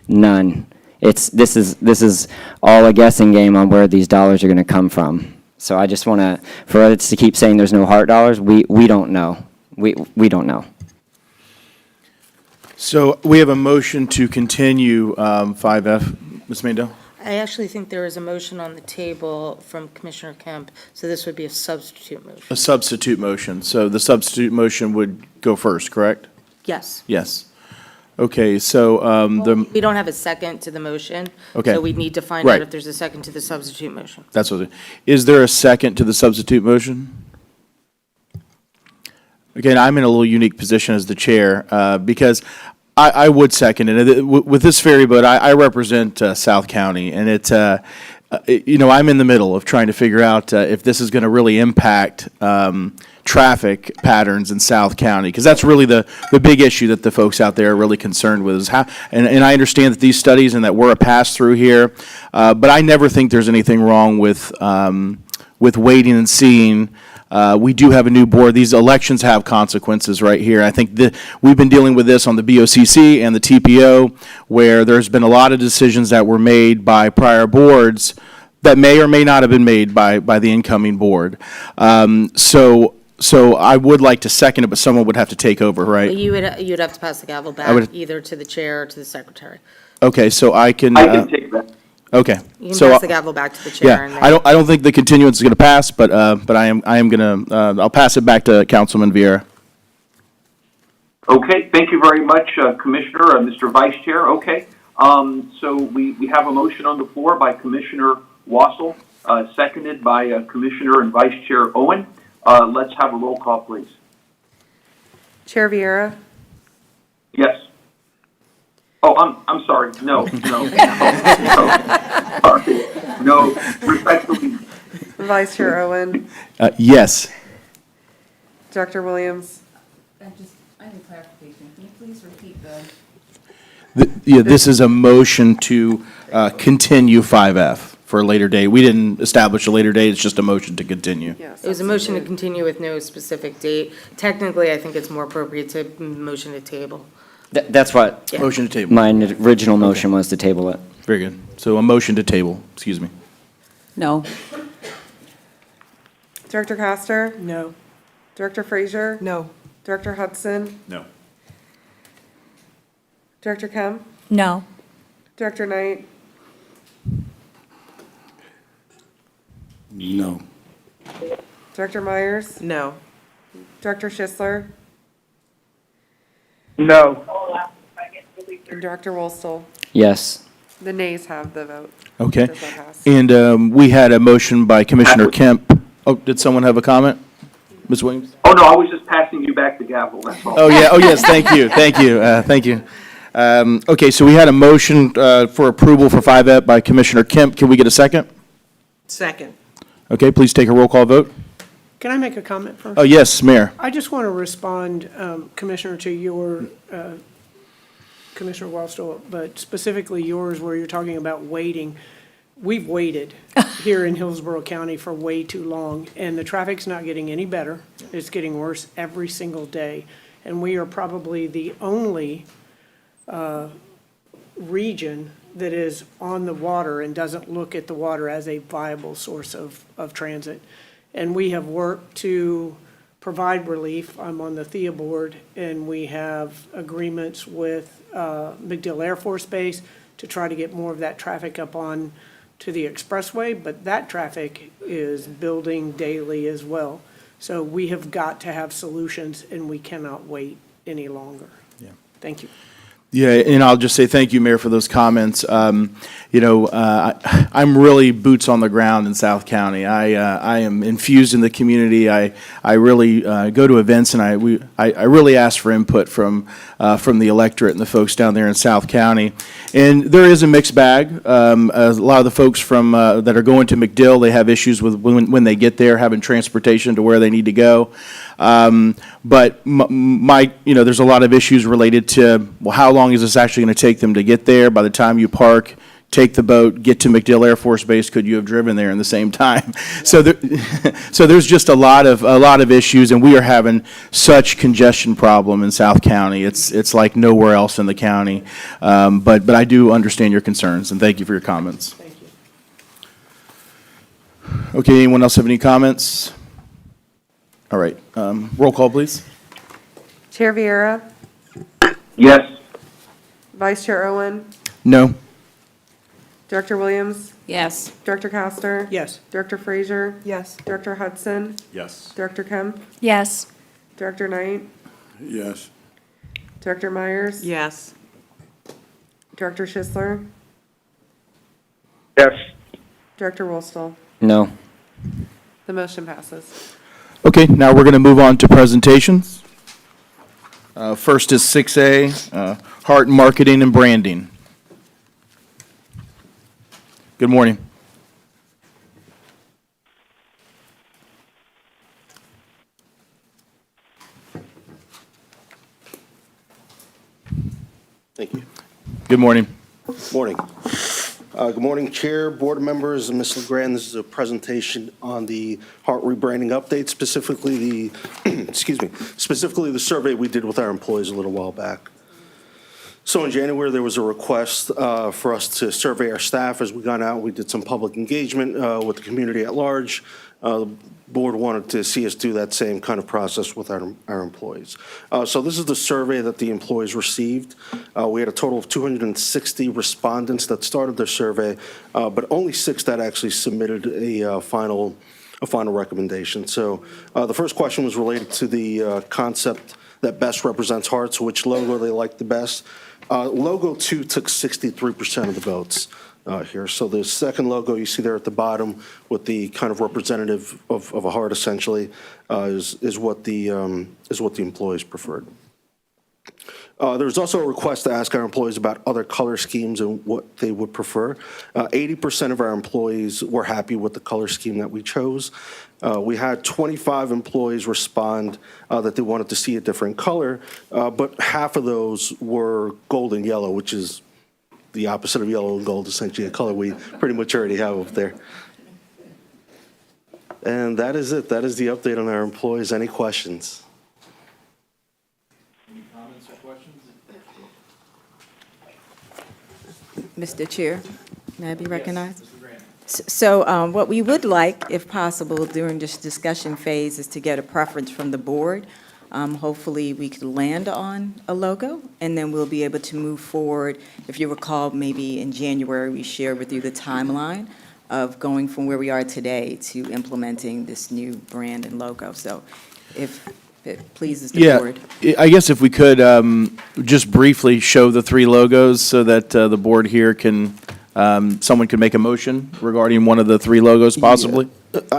None. This is all a guessing game on where these dollars are going to come from. So I just want to, for us to keep saying there's no HART dollars, we don't know. We don't know. So we have a motion to continue 5F. Ms. Mandel? I actually think there is a motion on the table from Commissioner Kemp, so this would be a substitute motion. A substitute motion. So the substitute motion would go first, correct? Yes. Yes. Okay, so, We don't have a second to the motion. Okay. So we need to find out Right. if there's a second to the substitute motion. that's what, is there a second to the substitute motion? Again, I'm in a little unique position as the chair, because I would second it. With this ferry boat, I represent South County, and I'm in the middle of trying to figure out if this is going to really impact traffic patterns in South County, because that's really the big issue that the folks out there are really concerned with, is how, and I understand that these studies and that we're a pass-through here, but I never think there's anything wrong with waiting and seeing. We do have a new board. These elections have consequences right here. I think we've been dealing with this on the BOCC and the TPO, where there's been a lot of decisions that were made by prior boards that may or may not have been made by the incoming board. So I would like to second it, but someone would have to take over, right? You'd have to pass the gavel would- back either to the chair or to the secretary. Okay, so I can. I can take that. Okay. You can So, pass the gavel back to the chair. Yeah, and then- I don't think the continuance is going to pass, but I am going to, I'll pass it back to Councilman Vieira. Okay, thank you very much, Commissioner, Mr. Vice Chair. Okay, so we have a motion on the floor by Commissioner Wassel, seconded by Commissioner and Vice Chair Owen. Let's have a roll call, please. Chair Vieira, Yes. Oh, I'm sorry. No. Sorry. No, respectfully. Vice Chair Owen, Yes. Director Williams. I need clarification. Can you please repeat Yeah, this is a motion to continue 5F for a later date. We didn't establish a later date, it's just a motion to continue. It was a motion to continue with no specific date. Technically, I think it's more appropriate to motion to table. That's what Yeah. Motion to table. my original motion was, to table it. Very good. So a motion to table, excuse me. No. Director Coster, No. Director Frazier, No. Director Hudson, No. Director Kemp, No. Director Knight, No. Director Myers, No. Director Schisler, No. and Director Wolstel. Yes. The nays have the vote. Okay. Does not pass. And we had a motion by Commissioner Kemp. Oh, did someone have a comment? Ms. Williams? Oh, no, I was just passing you back the gavel, that's all. Oh, yeah, oh, yes, thank you, thank you. Okay, so we had a motion for approval for 5F by Commissioner Kemp. Can we get a second? Second. Okay, please take a roll call vote. Can I make a comment first? Oh, yes, Mayor. I just want to respond, Commissioner, to your, Commissioner Wallstall, but specifically yours, where you're talking about waiting. We've waited here in Hillsborough County for way too long, and the traffic's not getting any better. It's getting worse every single day. And we are probably the only region that is on the water and doesn't look at the water as a viable source of transit. And we have worked to provide relief. I'm on the THEA board, and we have agreements with MacDill Air Force Base to try to get more of that traffic up on to the expressway, but that traffic is building daily as well. So we have got to have solutions, and we cannot wait any longer. Yeah. Thank you. Yeah, and I'll just say thank you, Mayor, for those comments. I'm really boots on the ground in South County. I am infused in the community. I really go to events, and I really ask for input from the electorate and the folks down there in South County. And there is a mixed bag. A lot of the folks from that are going to MacDill, they have issues with when they get there, having transportation to where they need to go. But there's a lot of issues related to, well, how long is this actually going to take them to get there? By the time you park, take the boat, get to MacDill Air Force Base, could you have driven there in the same time? So there's just a lot of issues, and we are having such congestion problem in South County. It's like nowhere else in the county. But I do understand your concerns, and thank you for your comments. Thank you. Okay, anyone else have any comments? All right, roll call, please. Chair Vieira, Yes. Vice Chair Owen, No? Director Williams, Yes. Director Coster, Yes. Director Frazier, Yes. Director Hudson, Yes. Director Kemp, Yes. Director Knight, Yes. Director Myers, Yes. Director Schisler, Yes. Director Rolstel. No. The motion passes. Okay, now we're going to move on to presentations. First is 6A, HART Marketing and Branding. Good morning. Thank you. Good morning. Morning. Good morning, Chair, board members, and Ms. LeGrand. This is a presentation on the HART rebranding update, specifically the, specifically the survey we did with our employees a little while back. So in January, there was a request for us to survey our staff. As we got out, we did some public engagement with the community at large. The board wanted to see us do that same kind of process with our employees. So this is the survey that the employees received. We had a total of 260 respondents that started their survey, but only 6 that actually submitted a final recommendation. So the first question was related to the concept that best represents HART, so which logo they liked the best. Logo 2 took 63% of the votes here. So the second logo you see there at the bottom with the kind of representative of a HART essentially is what the employees preferred. There was also a request to ask our employees about other color schemes and what they would prefer. 80% of our employees were happy with the color scheme that we chose. We had 25 employees respond that they wanted to see a different color, but half of those were gold and yellow, which is the opposite of yellow and gold, essentially a color we pretty much already have up there. And that is it. That is the update on our employees. Any questions? Any comments or questions? Mr. Chair, may I be recognized? So what we would like, if possible, during this discussion phase is to get a preference from the board. Hopefully, we could land on a logo, and then we'll be able to move forward. If you recall, maybe in January, we shared with you the timeline of going from where we are today to implementing this new brand and logo. So if it pleases the board. I guess if we could just briefly show the 3 logos so that the board here can, someone could make a motion regarding one of the 3 logos possibly? Yeah.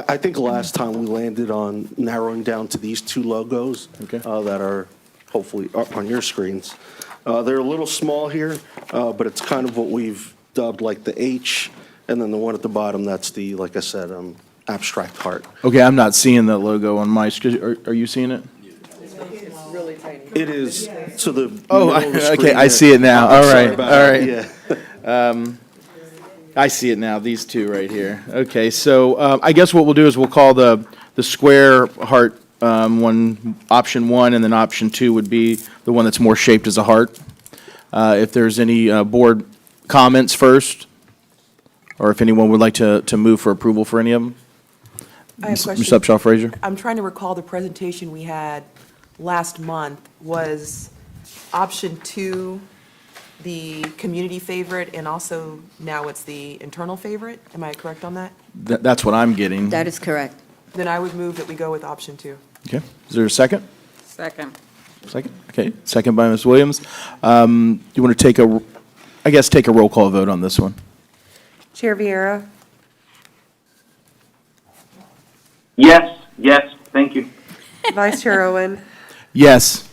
I think last time we landed on narrowing down to these 2 logos that are hopefully up on your screens. They're a little small here, but it's kind of what we've dubbed like the H, and then the one at the bottom, that's the, like I said, abstract heart. Okay, I'm not seeing the logo on my screen. Are you seeing it? It's really tiny. It is, so the. Oh, middle of the okay, screen I there. see it now. I'm All sorry right, about all that. right. Yeah. I see it now, these 2 right here. Okay, so I guess what we'll do is we'll call the square heart one, option 1, and then option 2 would be the one that's more shaped as a heart. If there's any board comments first, or if anyone would like to move for approval for any of them. I have a question. Ms. Upshaw Frazier? I'm trying to recall the presentation we had last month. Was option 2 the community favorite, and also now it's the internal favorite? Am I correct on that? That's what I'm getting. That is correct. Then I would move that we go with option 2. Okay, is there a second? Second. Second, okay, second by Ms. Williams. You want to take a roll call vote on this one? Chair Vieira, Yes, thank you. Vice Chair Owen, Yes.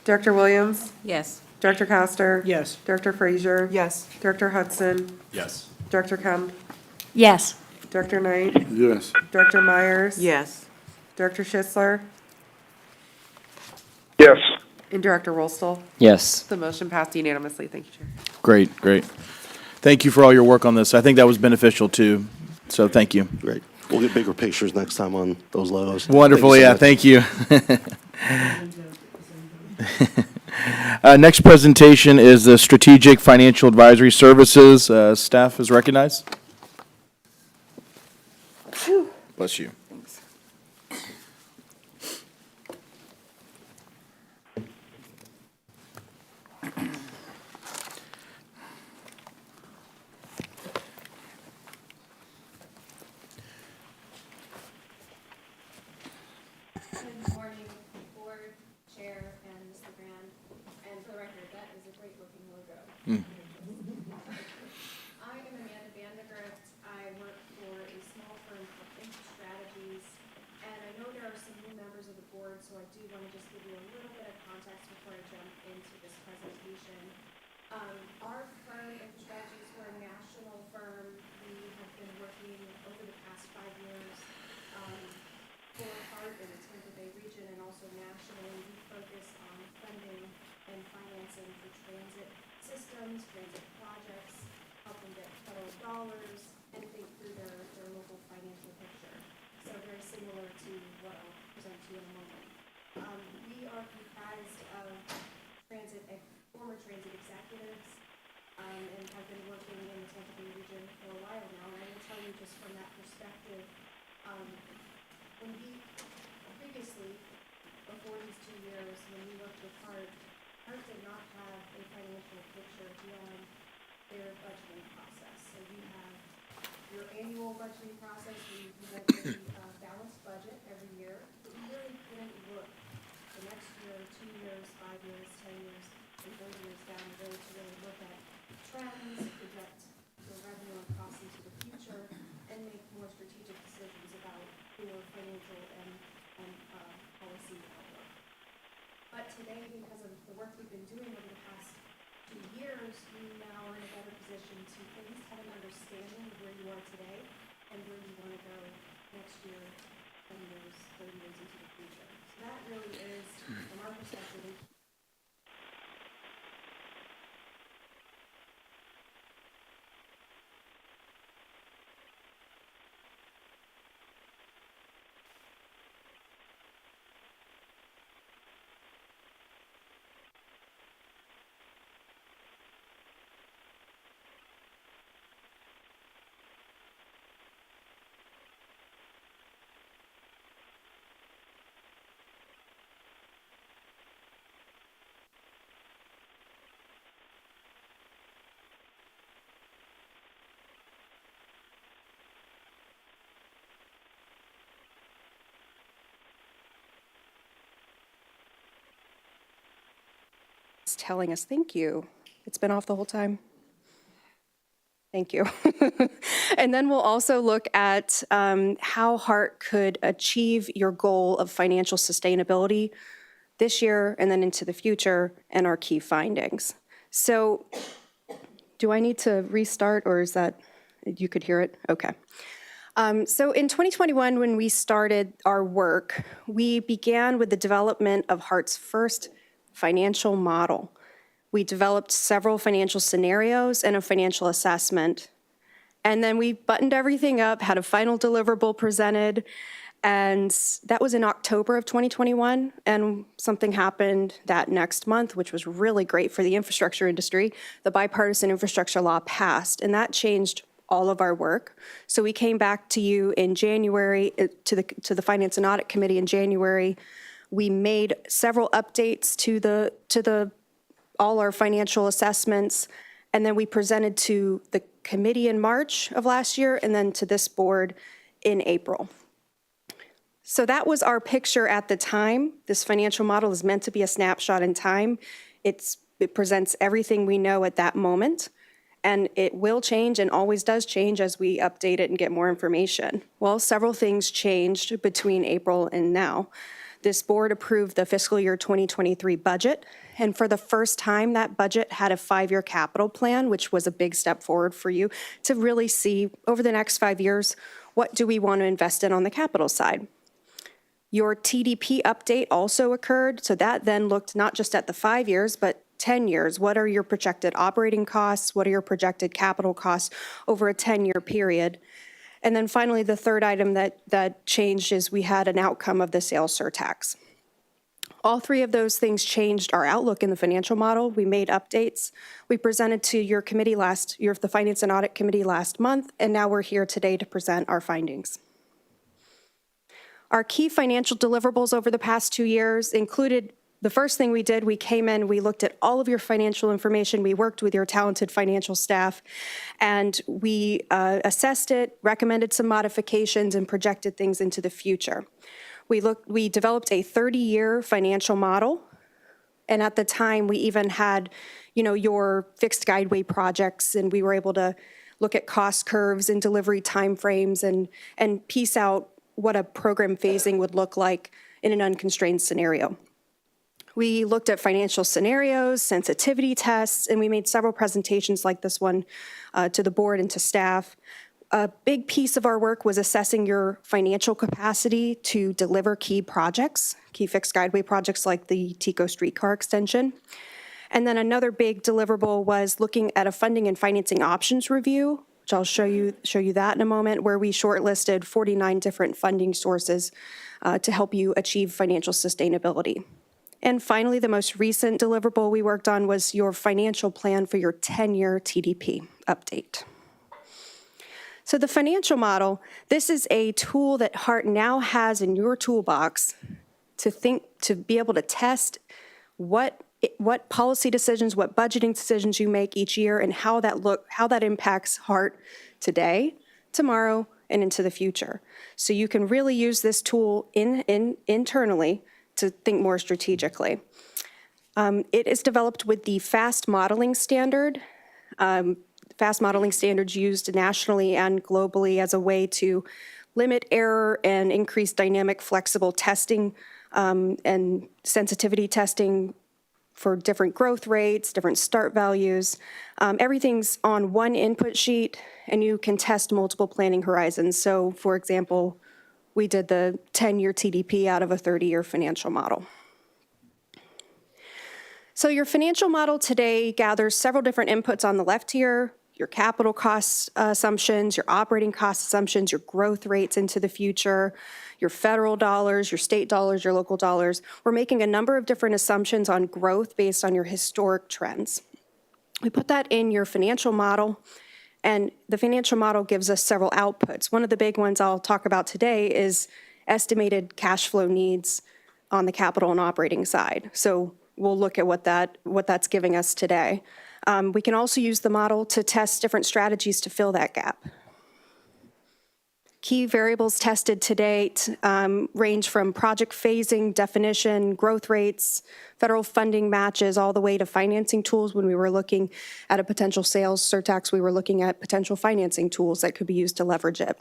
Director Williams, Yes. Director Coster. Yes. Director Frazier. Yes. Director Hudson, Yes. Director Kemp, Yes. Director Knight, Yes. Director Myers. Yes. Director Schisler, Yes. and Director Rolstel. Yes. The motion passed unanimously. Thank you, Chair. Great, great. Thank you for all your work on this. I think that was beneficial too, so thank you. Great. We'll get bigger pictures next time on those logos. Wonderful, yeah, Thank you thank you. Next presentation is the Strategic Financial Advisory Services. Staff is recognized. Bless you. Good morning, board, chair, and Mr. Grand. And for the record, that is a great looking logo. Bay region and also nationally, we focus on funding and financing for transit systems, transit projects, help them get federal dollars, and think through their local financial picture. So very similar to what I'll present to you in a moment. We are comprised of former transit executives, and have been working in the Tampa Bay region for a while now. And I will tell you just from that perspective, when we previously, before these 2 years, when we worked with HART did not have a financial picture beyond their budgeting process. So we have your annual budgeting process. We went with a balanced budget every year. But we really didn't look the next year, 2 years, 5 years, 10 years, and 30 years down the road to really look at trends, project the revenue and costs into the future, and make more strategic decisions about your financial and policy outlook. But today, because of the work we've been doing over the past 2 years, we now are in a better position to at least have an understanding of where you are today and where you want to go next year, 10 years, 30 years into the future. So that really is, from our perspective, It's telling us, thank you. It's been off the whole time. Thank you. And then we'll also look at how HART could achieve your goal of financial sustainability this year and then into the future, and our key findings. So do I need to restart, or is that, you could hear it? Okay. So in 2021, when we started our work, we began with the development of HART's first financial model. We developed several financial scenarios and a financial assessment. And then we buttoned everything up, had a final deliverable presented, and that was in October of 2021. And something happened that next month, which was really great for the infrastructure industry. The bipartisan infrastructure law passed, and that changed all of our work. So we came back to you in January, to the Finance and Audit Committee in January. We made several updates to all our financial assessments, and then we presented to the committee in March of last year, and then to this board in April. So that was our picture at the time. This financial model is meant to be a snapshot in time. It presents everything we know at that moment, and it will change and always does change as we update it and get more information. Well, several things changed between April and now. This board approved the fiscal year 2023 budget, and for the first time, that budget had a 5-year capital plan, which was a big step forward for you to really see over the next 5 years, what do we want to invest in on the capital side. Your TDP update also occurred, so that then looked not just at the 5 years, but 10 years. What are your projected operating costs? What are your projected capital costs over a 10-year period? And then finally, the third item that changed is we had an outcome of the sales surtax. All three of those things changed our outlook in the financial model. We made updates. We presented to your committee the Finance and Audit Committee last month, and now we're here today to present our findings. Our key financial deliverables over the past 2 years included, the first thing we did, we came in, we looked at all of your financial information, we worked with your talented financial staff, and we assessed it, recommended some modifications, and projected things into the future. We developed a 30-year financial model, and at the time, we even had, your fixed guideway projects, and we were able to look at cost curves and delivery timeframes and piece out what a program phasing would look like in an unconstrained scenario. We looked at financial scenarios, sensitivity tests, and we made several presentations like this one to the board and to staff. A big piece of our work was assessing your financial capacity to deliver key projects, key fixed guideway projects like the Tico streetcar extension. And then another big deliverable was looking at a funding and financing options review, which I'll show you that in a moment, where we shortlisted 49 different funding sources to help you achieve financial sustainability. And finally, the most recent deliverable we worked on was your financial plan for your 10-year TDP update. So the financial model, this is a tool that HART now has in your toolbox to be able to test what policy decisions, what budgeting decisions you make each year, and how that impacts HART today, tomorrow, and into the future. So you can really use this tool internally to think more strategically. It is developed with the FAST modeling standard. FAST modeling standards used nationally and globally as a way to limit error and increase dynamic flexible testing and sensitivity testing for different growth rates, different start values. Everything's on one input sheet, and you can test multiple planning horizons. So, for example, we did the 10-year TDP out of a 30-year financial model. So your financial model today gathers several different inputs on the left here: your capital cost assumptions, your operating cost assumptions, your growth rates into the future, your federal dollars, your state dollars, your local dollars. We're making a number of different assumptions on growth based on your historic trends. We put that in your financial model, and the financial model gives us several outputs. One of the big ones I'll talk about today is estimated cash flow needs on the capital and operating side. So we'll look at what that's giving us today. We can also use the model to test different strategies to fill that gap. Key variables tested to date range from project phasing, definition, growth rates, federal funding matches, all the way to financing tools. When we were looking at a potential sales surtax, we were looking at potential financing tools that could be used to leverage it.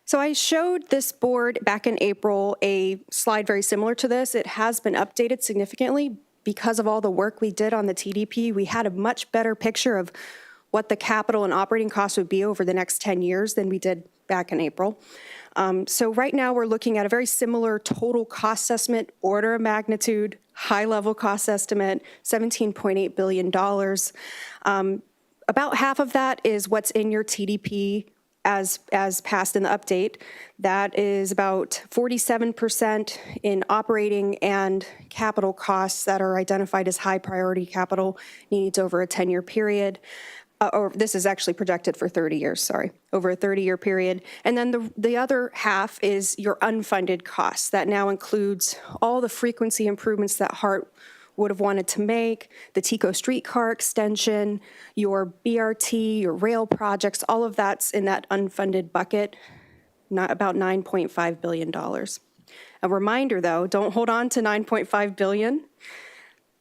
So I showed this board back in April a slide very similar to this. It has been updated significantly because of all the work we did on the TDP. We had a much better picture of what the capital and operating costs would be over the next 10 years than we did back in April. So right now we're looking at a very similar total cost estimate, order of magnitude, high-level cost estimate, $17.8 billion. About half of that is what's in your TDP as passed in the update. That is about 47% in operating and capital costs that are identified as high priority capital needs over a 10-year period. Or this is actually projected for 30 years, over a 30-year period. And then the other half is your unfunded costs. That now includes all the frequency improvements that HART would have wanted to make, the Tico streetcar extension, your BRT, your rail projects, all of that's in that unfunded bucket, about $9.5 billion. A reminder, though, don't hold on to $9.5 billion.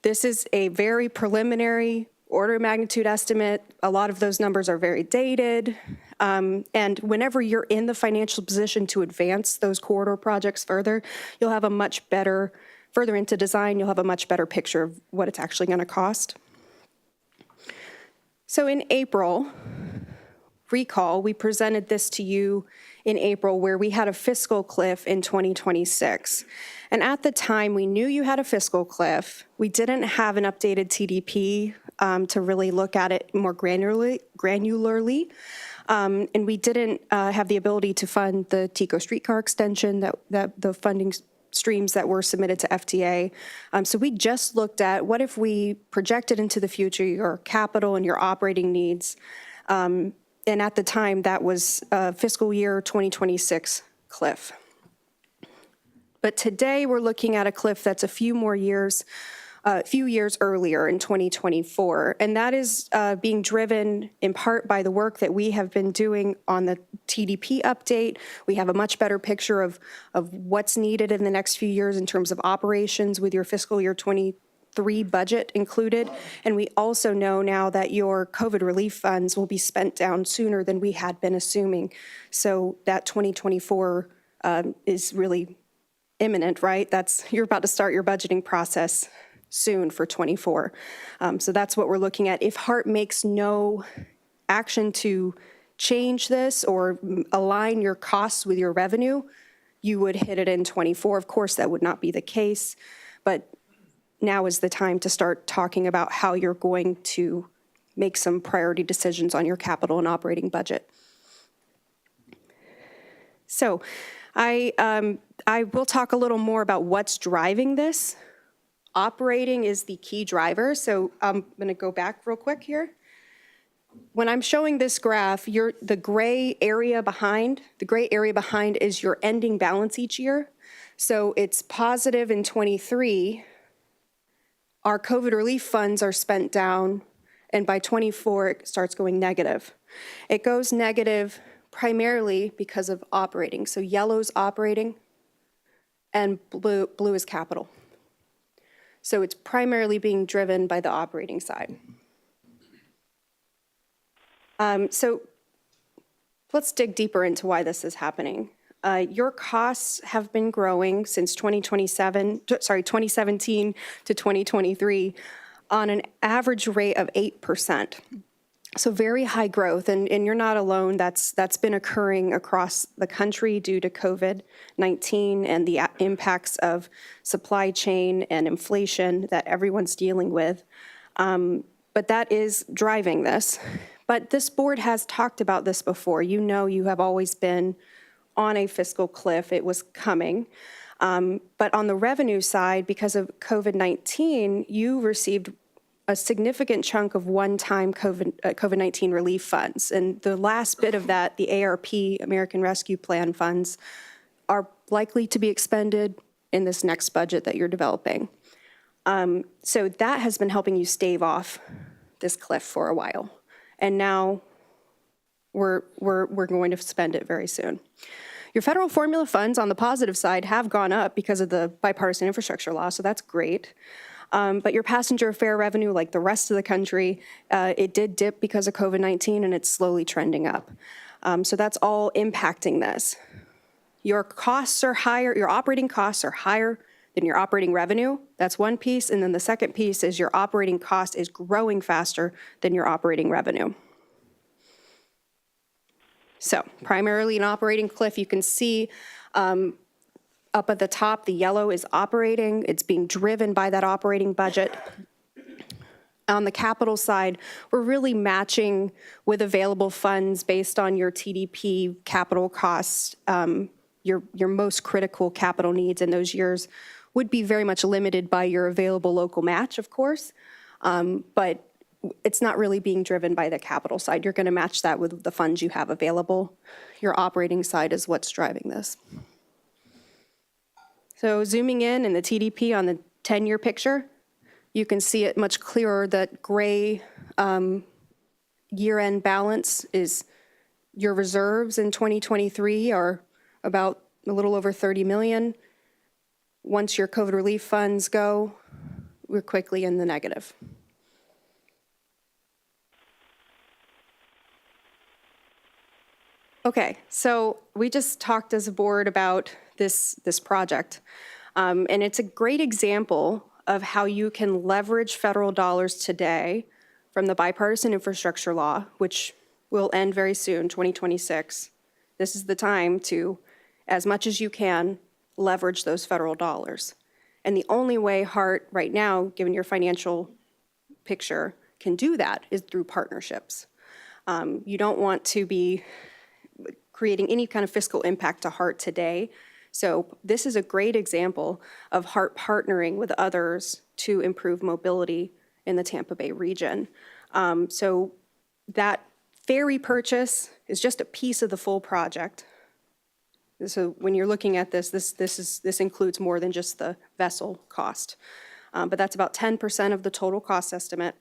This is a very preliminary order of magnitude estimate. A lot of those numbers are very dated. And whenever you're in the financial position to advance those corridor projects further, you'll have a much better, further into design, you'll have a much better picture of what it's actually going to cost. So in April, recall, we presented this to you in April where we had a fiscal cliff in 2026. And at the time, we knew you had a fiscal cliff. We didn't have an updated TDP to really look at it more granularly. And we didn't have the ability to fund the Tico streetcar extension, that the funding streams that were submitted to FTA. So we just looked at what if we projected into the future your capital and your operating needs. And at the time, that was fiscal year 2026 cliff. But today, we're looking at a cliff that's a few years earlier in 2024. And that is being driven in part by the work that we have been doing on the TDP update. We have a much better picture of what's needed in the next few years in terms of operations with your fiscal year 23 budget included. And we also know now that your COVID relief funds will be spent down sooner than we had been assuming. So that 2024 is really imminent, right? You're about to start your budgeting process soon for 24. So that's what we're looking at. If HART makes no action to change this or align your costs with your revenue, you would hit it in '24. Of course, that would not be the case, but now is the time to start talking about how you're going to make some priority decisions on your capital and operating budget. So I will talk a little more about what's driving this. Operating is the key driver. So I'm going to go back real quick here. When I'm showing this graph, the gray area behind is your ending balance each year. So it's positive in '23. Our COVID relief funds are spent down, and by '24, it starts going negative. It goes negative primarily because of operating. So yellow's operating, and blue is capital. So it's primarily being driven by the operating side. So let's dig deeper into why this is happening. Your costs have been growing since 2017 to 2023 on an average rate of 8%. So very high growth, and you're not alone. That's been occurring across the country due to COVID-19 and the impacts of supply chain and inflation that everyone's dealing with. But that is driving this. But this board has talked about this before. You know, you have always been on a fiscal cliff. It was coming. But on the revenue side, because of COVID-19, you received a significant chunk of one-time COVID-19 relief funds. And the last bit of that, the ARP, American Rescue Plan funds, are likely to be expended in this next budget that you're developing. So that has been helping you stave off this cliff for a while. And now we're going to spend it very soon. Your federal formula funds on the positive side have gone up because of the bipartisan infrastructure law, so that's great. But your passenger fare revenue, like the rest of the country, it did dip because of COVID-19, and it's slowly trending up. So that's all impacting this. Your costs are higher, your operating costs are higher than your operating revenue. That's one piece. And then the second piece is your operating cost is growing faster than your operating revenue. So primarily an operating cliff, you can see up at the top, the yellow is operating. It's being driven by that operating budget. On the capital side, we're really matching with available funds based on your TDP capital costs. Your most critical capital needs in those years would be very much limited by your available local match, of course. But it's not really being driven by the capital side. You're going to match that with the funds you have available. Your operating side is what's driving this. So zooming in the TDP on the 10-year picture, you can see it much clearer that gray year-end balance is your reserves in 2023 are about a little over 30 million. Once your COVID relief funds go, we're quickly in the negative. Okay, so we just talked as a board about this project. And it's a great example of how you can leverage federal dollars today from the bipartisan infrastructure law, which will end very soon, 2026. This is the time to, as much as you can, leverage those federal dollars. And the only way HART right now, given your financial picture, can do that is through partnerships. You don't want to be creating any kind of fiscal impact to HART today. So this is a great example of HART partnering with others to improve mobility in the Tampa Bay region. So that ferry purchase is just a piece of the full project. So when you're looking at this includes more than just the vessel cost. But that's about 10% of the total cost estimate.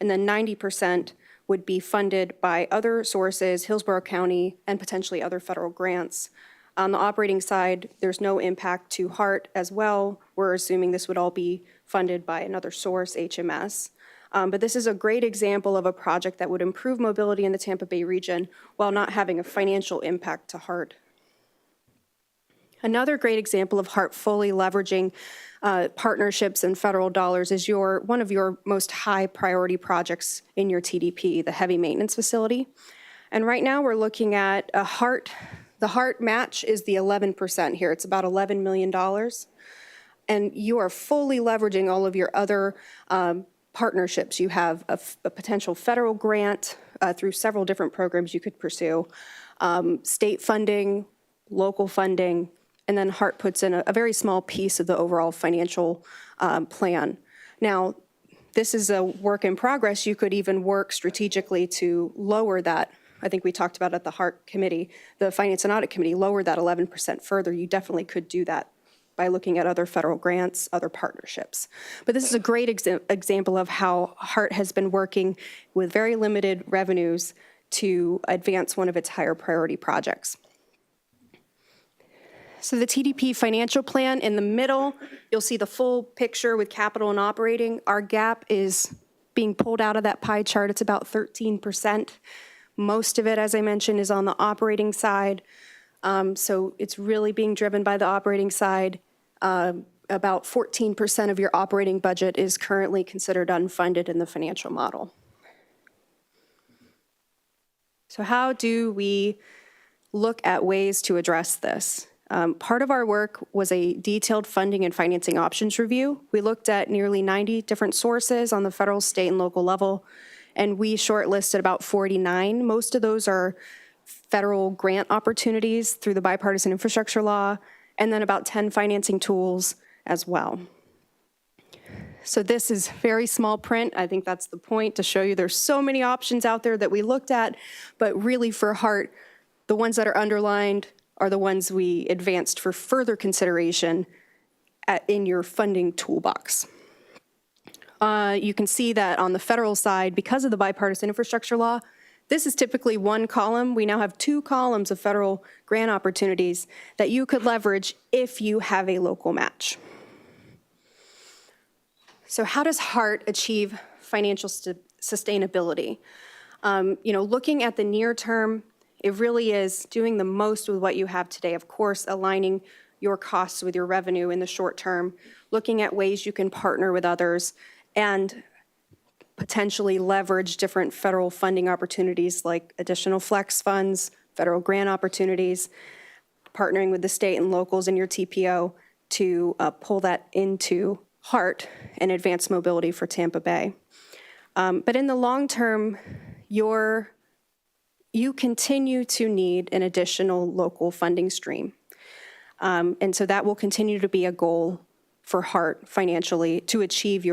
And then 90% would be funded by other sources, Hillsborough County, and potentially other federal grants. On the operating side, there's no impact to HART as well. We're assuming this would all be funded by another source, HMS. But this is a great example of a project that would improve mobility in the Tampa Bay region while not having a financial impact to HART. Another great example of HART fully leveraging partnerships and federal dollars is one of your most high priority projects in your TDP, the heavy maintenance facility. And right now we're looking at the HART match is the 11% here. It's about $11 million. And you are fully leveraging all of your other partnerships. You have a potential federal grant through several different programs you could pursue, state funding, local funding, and then HART puts in a very small piece of the overall financial plan. Now, this is a work in progress. You could even work strategically to lower that. I think we talked about at the HART committee, the Finance and Audit Committee, lower that 11% further. You definitely could do that by looking at other federal grants, other partnerships. But this is a great example of how HART has been working with very limited revenues to advance one of its higher priority projects. So the TDP financial plan in the middle, you'll see the full picture with capital and operating. Our gap is being pulled out of that pie chart. It's about 13%. Most of it, as I mentioned, is on the operating side. So it's really being driven by the operating side. About 14% of your operating budget is currently considered unfunded in the financial model. So how do we look at ways to address this? Part of our work was a detailed funding and financing options review. We looked at nearly 90 different sources on the federal, state, and local level, and we shortlisted about 49. Most of those are federal grant opportunities through the bipartisan infrastructure law, and then about 10 financing tools as well. So this is very small print. I think that's the point, to show you there's so many options out there that we looked at, but really for HART, the ones that are underlined are the ones we advanced for further consideration in your funding toolbox. You can see that on the federal side, because of the bipartisan infrastructure law, this is typically one column. We now have 2 columns of federal grant opportunities that you could leverage if you have a local match. So how does HART achieve financial sustainability? Looking at the near term, it really is doing the most with what you have today. Of course, aligning your costs with your revenue in the short term, looking at ways you can partner with others, and potentially leverage different federal funding opportunities like additional flex funds, federal grant opportunities, partnering with the state and locals in your TPO to pull that into HART and advance mobility for Tampa Bay. But in the long term, you continue to need an additional local funding stream. And so that will continue to be a goal for HART financially to achieve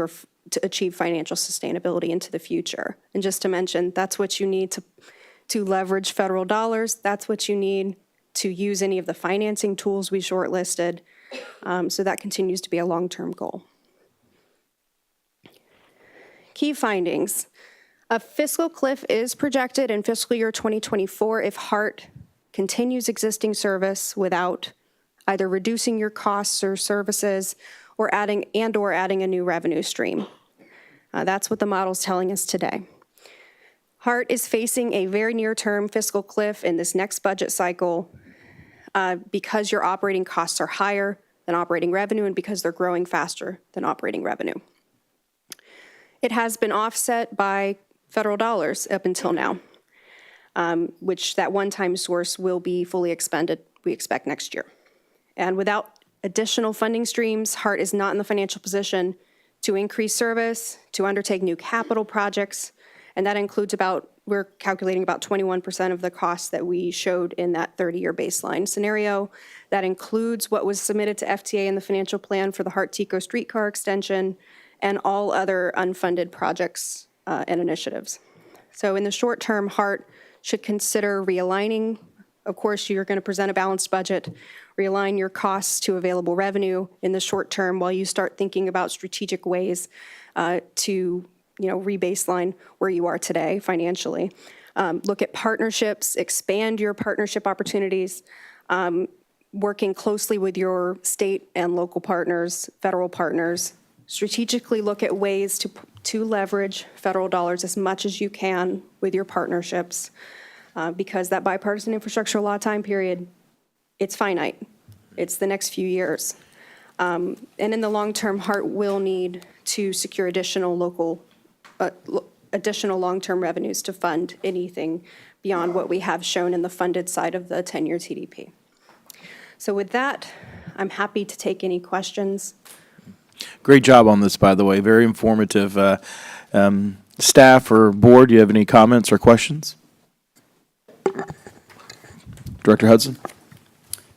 financial sustainability into the future. And just to mention, that's what you need to leverage federal dollars. That's what you need to use any of the financing tools we shortlisted. So that continues to be a long-term goal. Key findings. A fiscal cliff is projected in fiscal year 2024 if HART continues existing service without either reducing your costs or services or adding a new revenue stream. That's what the model's telling us today. HART is facing a very near-term fiscal cliff in this next budget cycle because your operating costs are higher than operating revenue and because they're growing faster than operating revenue. It has been offset by federal dollars up until now, which that one-time source will be fully expended, we expect, next year. And without additional funding streams, HART is not in the financial position to increase service, to undertake new capital projects, and that includes we're calculating about 21% of the costs that we showed in that 30-year baseline scenario. That includes what was submitted to FTA in the financial plan for the HART-TECO streetcar extension and all other unfunded projects and initiatives. So in the short term, HART should consider realigning. Of course, you're going to present a balanced budget, realign your costs to available revenue in the short term while you start thinking about strategic ways to rebaseline where you are today financially. Look at partnerships, expand your partnership opportunities, working closely with your state and local partners, federal partners. Strategically look at ways to leverage federal dollars as much as you can with your partnerships because that bipartisan infrastructure law time period, it's finite. It's the next few years. And in the long term, HART will need to secure additional additional long-term revenues to fund anything beyond what we have shown in the funded side of the 10-year TDP. So with that, I'm happy to take any questions. Great job on this, by the way. Very informative. Staff or board, do you have any comments or questions? Director Hudson?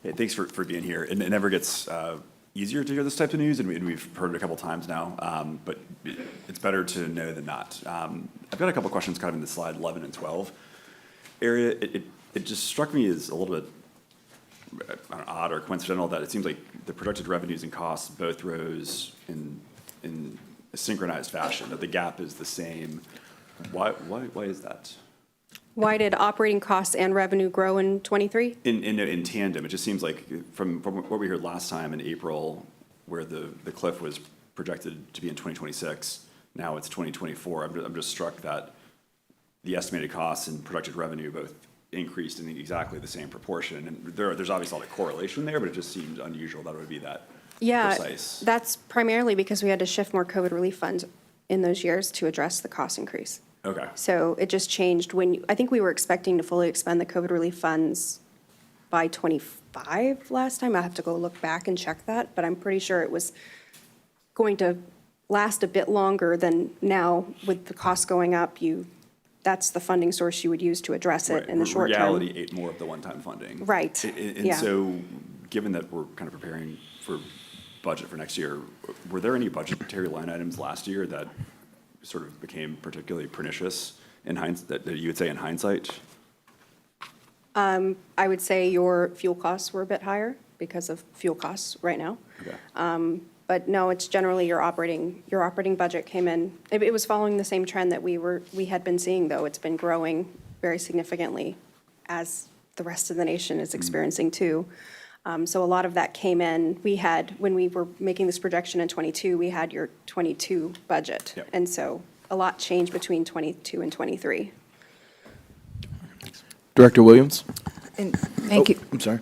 Hey, thanks for being here. And it never gets easier to hear this type of news, and we've heard it a couple times now, but it's better to know than not. I've got a couple questions kind of in the slide 11 and 12 area. It just struck me as a little bit odd or coincidental that it seems like the projected revenues and costs both rose in a synchronized fashion, that the gap is the same. Why is that? Why did operating costs and revenue grow in '23? In tandem, it just seems like from what we heard last time in April, where the cliff was projected to be in 2026, now it's 2024. I'm just struck that the estimated costs and projected revenue both increased in exactly the same proportion. And there's obviously a lot of correlation there, but it just seems unusual that it would be that precise. That's primarily because we had to shift more COVID relief funds in those years to address the cost increase. Okay. So it just changed I think we were expecting to fully expend the COVID relief funds by '25 last time. I have to go look back and check that, but I'm pretty sure it was going to last a bit longer than now with the costs going up. That's the funding source you would use to address it in the short term. Reality ate more of the one-time funding. Right. And so, given that we're kind of preparing for budget for next year, were there any budgetary line items last year that sort of became particularly pernicious that you would say in hindsight? I would say your fuel costs were a bit higher because of fuel costs right now. Okay. But no, it's generally your operating budget came in. It was following the same trend that we had been seeing, though. It's been growing very significantly as the rest of the nation is experiencing too. So a lot of that came in. When we were making this projection in '22, we had your '22 budget. Yep. And so a lot changed between '22 and '23. Director Williams? Thank you. I'm sorry.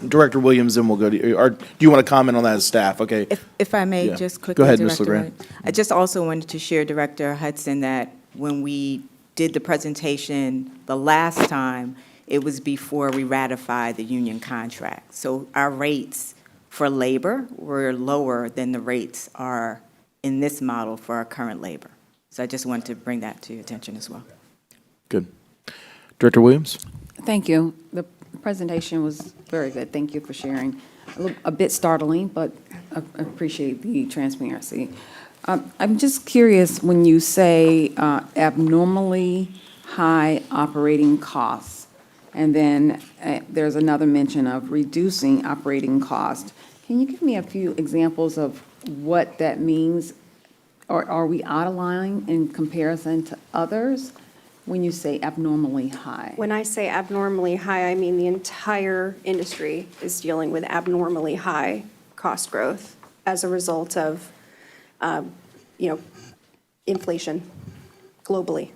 Director Williams, then we'll go to you. Or do you want to comment on that as staff? Okay. If I may, Yeah. just quickly, Go ahead, Ms. Director LeGrand. Wright. I just also wanted to share, Director Hudson, that when we did the presentation the last time, it was before we ratified the union contract. So our rates for labor were lower than the rates are in this model for our current labor. So I just wanted to bring that to your attention as well. Good. Director Williams? Thank you. The presentation was very good. Thank you for sharing. A bit startling, but I appreciate the transparency. I'm just curious, when you say abnormally high operating costs, and then there's another mention of reducing operating cost, can you give me a few examples of what that means? Or are we out of line in comparison to others when you say abnormally high? When I say abnormally high, I mean the entire industry is dealing with abnormally high cost growth as a result of, inflation globally.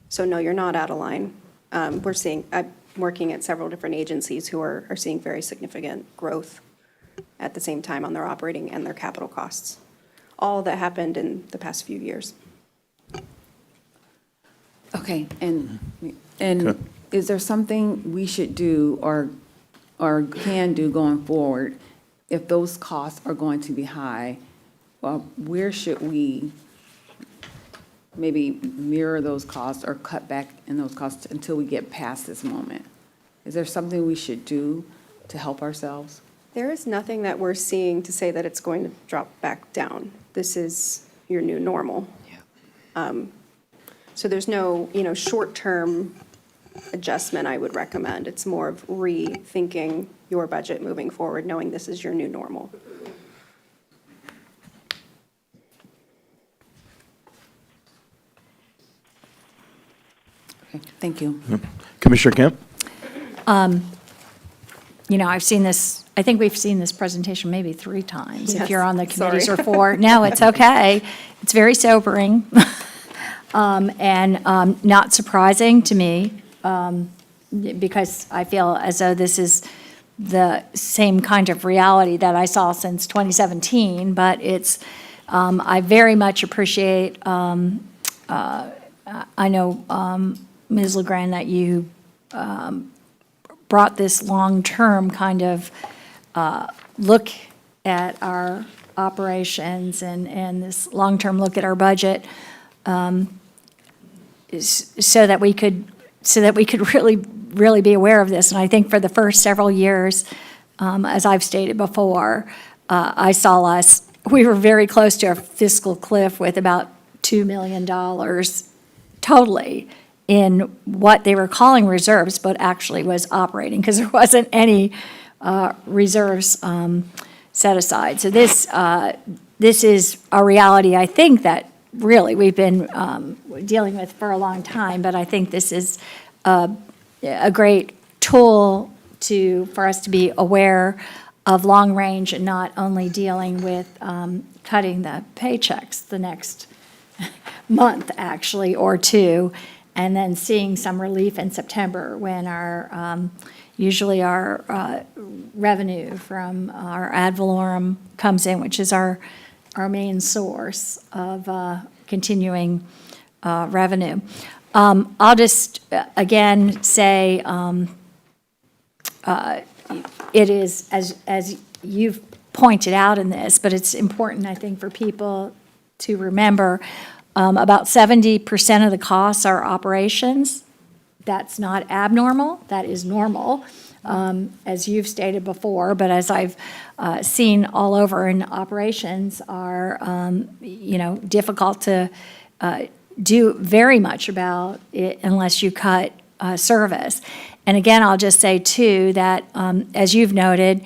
So no, you're not out of line. I'm working at several different agencies who are seeing very significant growth at the same time on their operating and their capital costs. All that happened in the past few years. Okay, and Okay. is there something we should do or can do going forward if those costs are going to be high? Well, where should we maybe mirror those costs or cut back in those costs until we get past this moment? Is there something we should do to help ourselves? There is nothing that we're seeing to say that it's going to drop back down. This is your new normal. So there's no, short-term adjustment I would recommend. It's more of rethinking your budget moving forward, knowing this is your new normal. Okay, thank you. Commissioner Kemp? I think we've seen this presentation maybe 3 times, if Yes, you're on the committees, or sorry. 4. No, it's okay. It's very sobering. And not surprising to me, because I feel as though this is the same kind of reality that I saw since 2017, but it's, I very much appreciate, I know, Ms. LeGrand, that you brought this long-term kind of look at our operations and this long-term look at our budget, so that we could really be aware of this. And I think for the first several years, as I've stated before, I saw us, we were very close to a fiscal cliff with about $2 million totally in what they were calling reserves, but actually was operating, because there wasn't any reserves set aside. So this is a reality, I think, that really we've been dealing with for a long time, but I think this is a great tool for us to be aware of long range and not only dealing with cutting the paychecks the next month, actually, or two, and then seeing some relief in September when usually our revenue from our ad valorem comes in, which is our main source of continuing revenue. I'll just, again, say it is, as you've pointed out in this, but it's important, I think, for people to remember, about 70% of the costs are operations. That's not abnormal, that is normal, as you've stated before, but as I've seen all over in operations are, difficult to do very much about it unless you cut service. And again, I'll just say too that, as you've noted,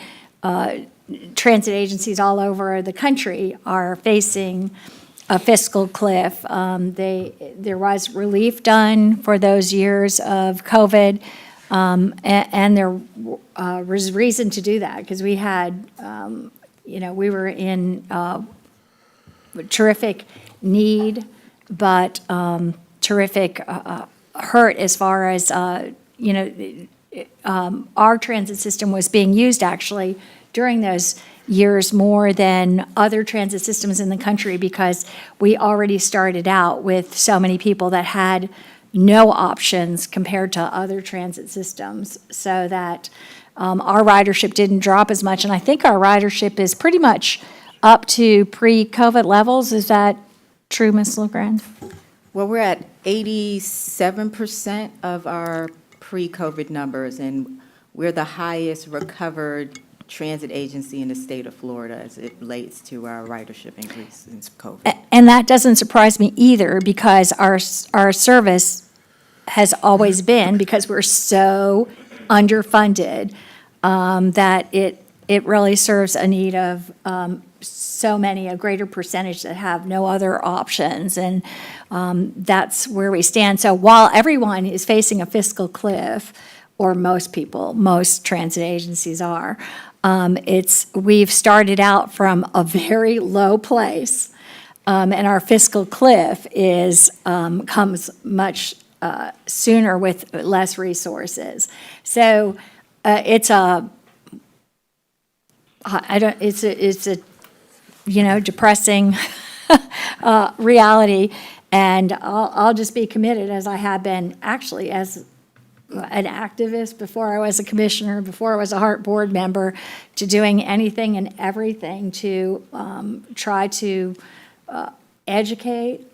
transit agencies all over the country are facing a fiscal cliff. There was relief done for those years of COVID, and there was reason to do that, because we had, we were in terrific need, but terrific hurt as far as, our transit system was being used actually during those years more than other transit systems in the country, because we already started out with so many people that had no options compared to other transit systems, so that our ridership didn't drop as much. And I think our ridership is pretty much up to pre-COVID levels. Is that true, Ms. LeGrand? Well, we're at 87% of our pre-COVID numbers, and we're the highest recovered transit agency in the state of Florida as it relates to our ridership increase since COVID. And that doesn't surprise me either, because our service has always been, because we're so underfunded, that it really serves a need of so many, a greater percentage that have no other options, and that's where we stand. So while everyone is facing a fiscal cliff, or most people, most transit agencies are, we've started out from a very low place, and our fiscal cliff comes much sooner with less resources. So it's a depressing reality, and I'll just be committed, as I have been actually as an activist before I was a commissioner, before I was a HART board member, to doing anything and everything to try to educate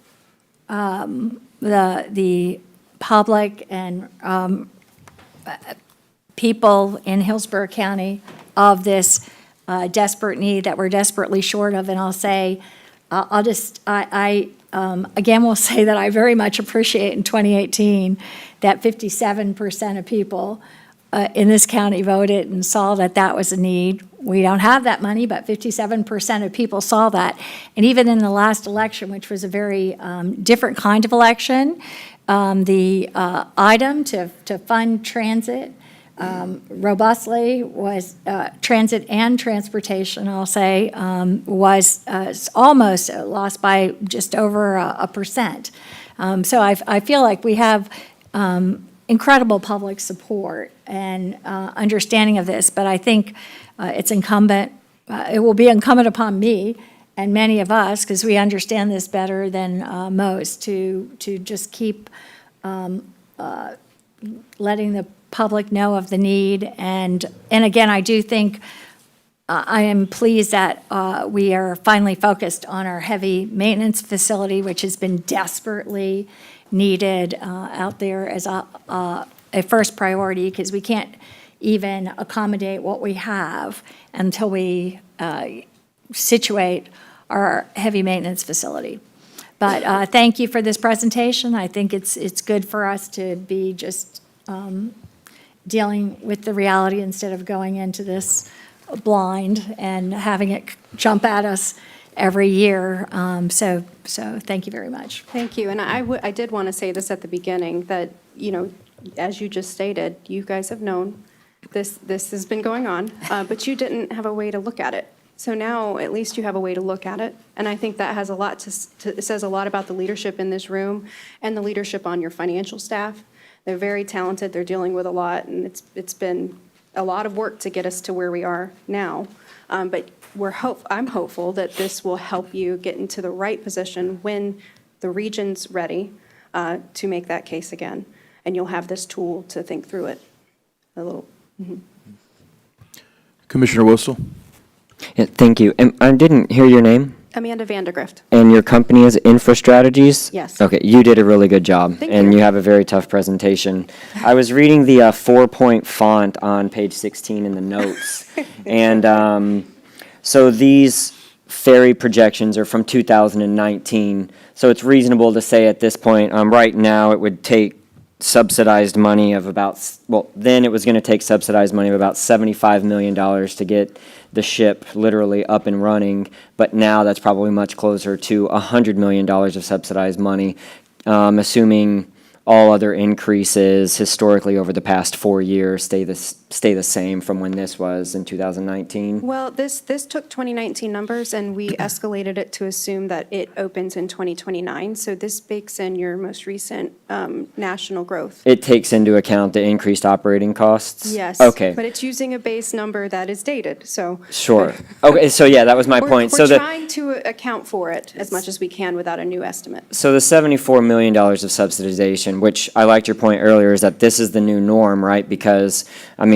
the public and people in Hillsborough County of this desperate need that we're desperately short of. And I'll say, again, will say that I very much appreciate in 2018 that 57% of people in this county voted and saw that that was a need. We don't have that money, but 57% of people saw that. And even in the last election, which was a very different kind of election, the item to fund transit robustly was transit and transportation, I'll say, was almost lost by just over 1%. So I feel like we have incredible public support and understanding of this, but I think it's incumbent, it will be incumbent upon me and many of us, because we understand this better than most, to just keep letting the public know of the need. And again, I do think I am pleased that we are finally focused on our heavy maintenance facility, which has been desperately needed out there as a first priority, because we can't even accommodate what we have until we situate our heavy maintenance facility. But thank you for this presentation. I think it's good for us to be just dealing with the reality instead of going into this blind and having it jump at us every year. So thank you very much. Thank you. And I did want to say this at the beginning, that, as you just stated, you guys have known this has been going on, but you didn't have a way to look at it. So now at least you have a way to look at it. And I think that has a lot it says a lot about the leadership in this room and the leadership on your financial staff. They're very talented. They're dealing with a lot, and it's been a lot of work to get us to where we are now. But I'm hopeful that this will help you get into the right position when the region's ready to make that case again. And you'll have this tool to think through it a little. Mm-hmm. Commissioner Wostel? Yeah, thank you. And I didn't hear your name. Amanda Vandergrift. And your company is InfraStrategies? Yes. Okay, you did a really good job. Thank and you. you have a very tough presentation. I was reading the 4-point font on page 16 in the notes. And so these ferry projections are from 2019. So it's reasonable to say at this point, right now, it would take subsidized money of then it was going to take subsidized money of about $75 million to get the ship literally up and running, but now that's probably much closer to $100 million of subsidized money, assuming all other increases historically over the past 4 years stay the same from when this was in 2019. Well, this took 2019 numbers, and we escalated it to assume that it opens in 2029. So this bakes in your most recent national growth. It takes into account the increased operating costs? Yes. Okay. But it's using a base number that is dated, so. Sure. Okay, so yeah, that was my point. We're trying to account for it as much as we can without a new estimate. So the $74 million of subsidization, which I liked your point earlier, is that this is the new norm, right? Because,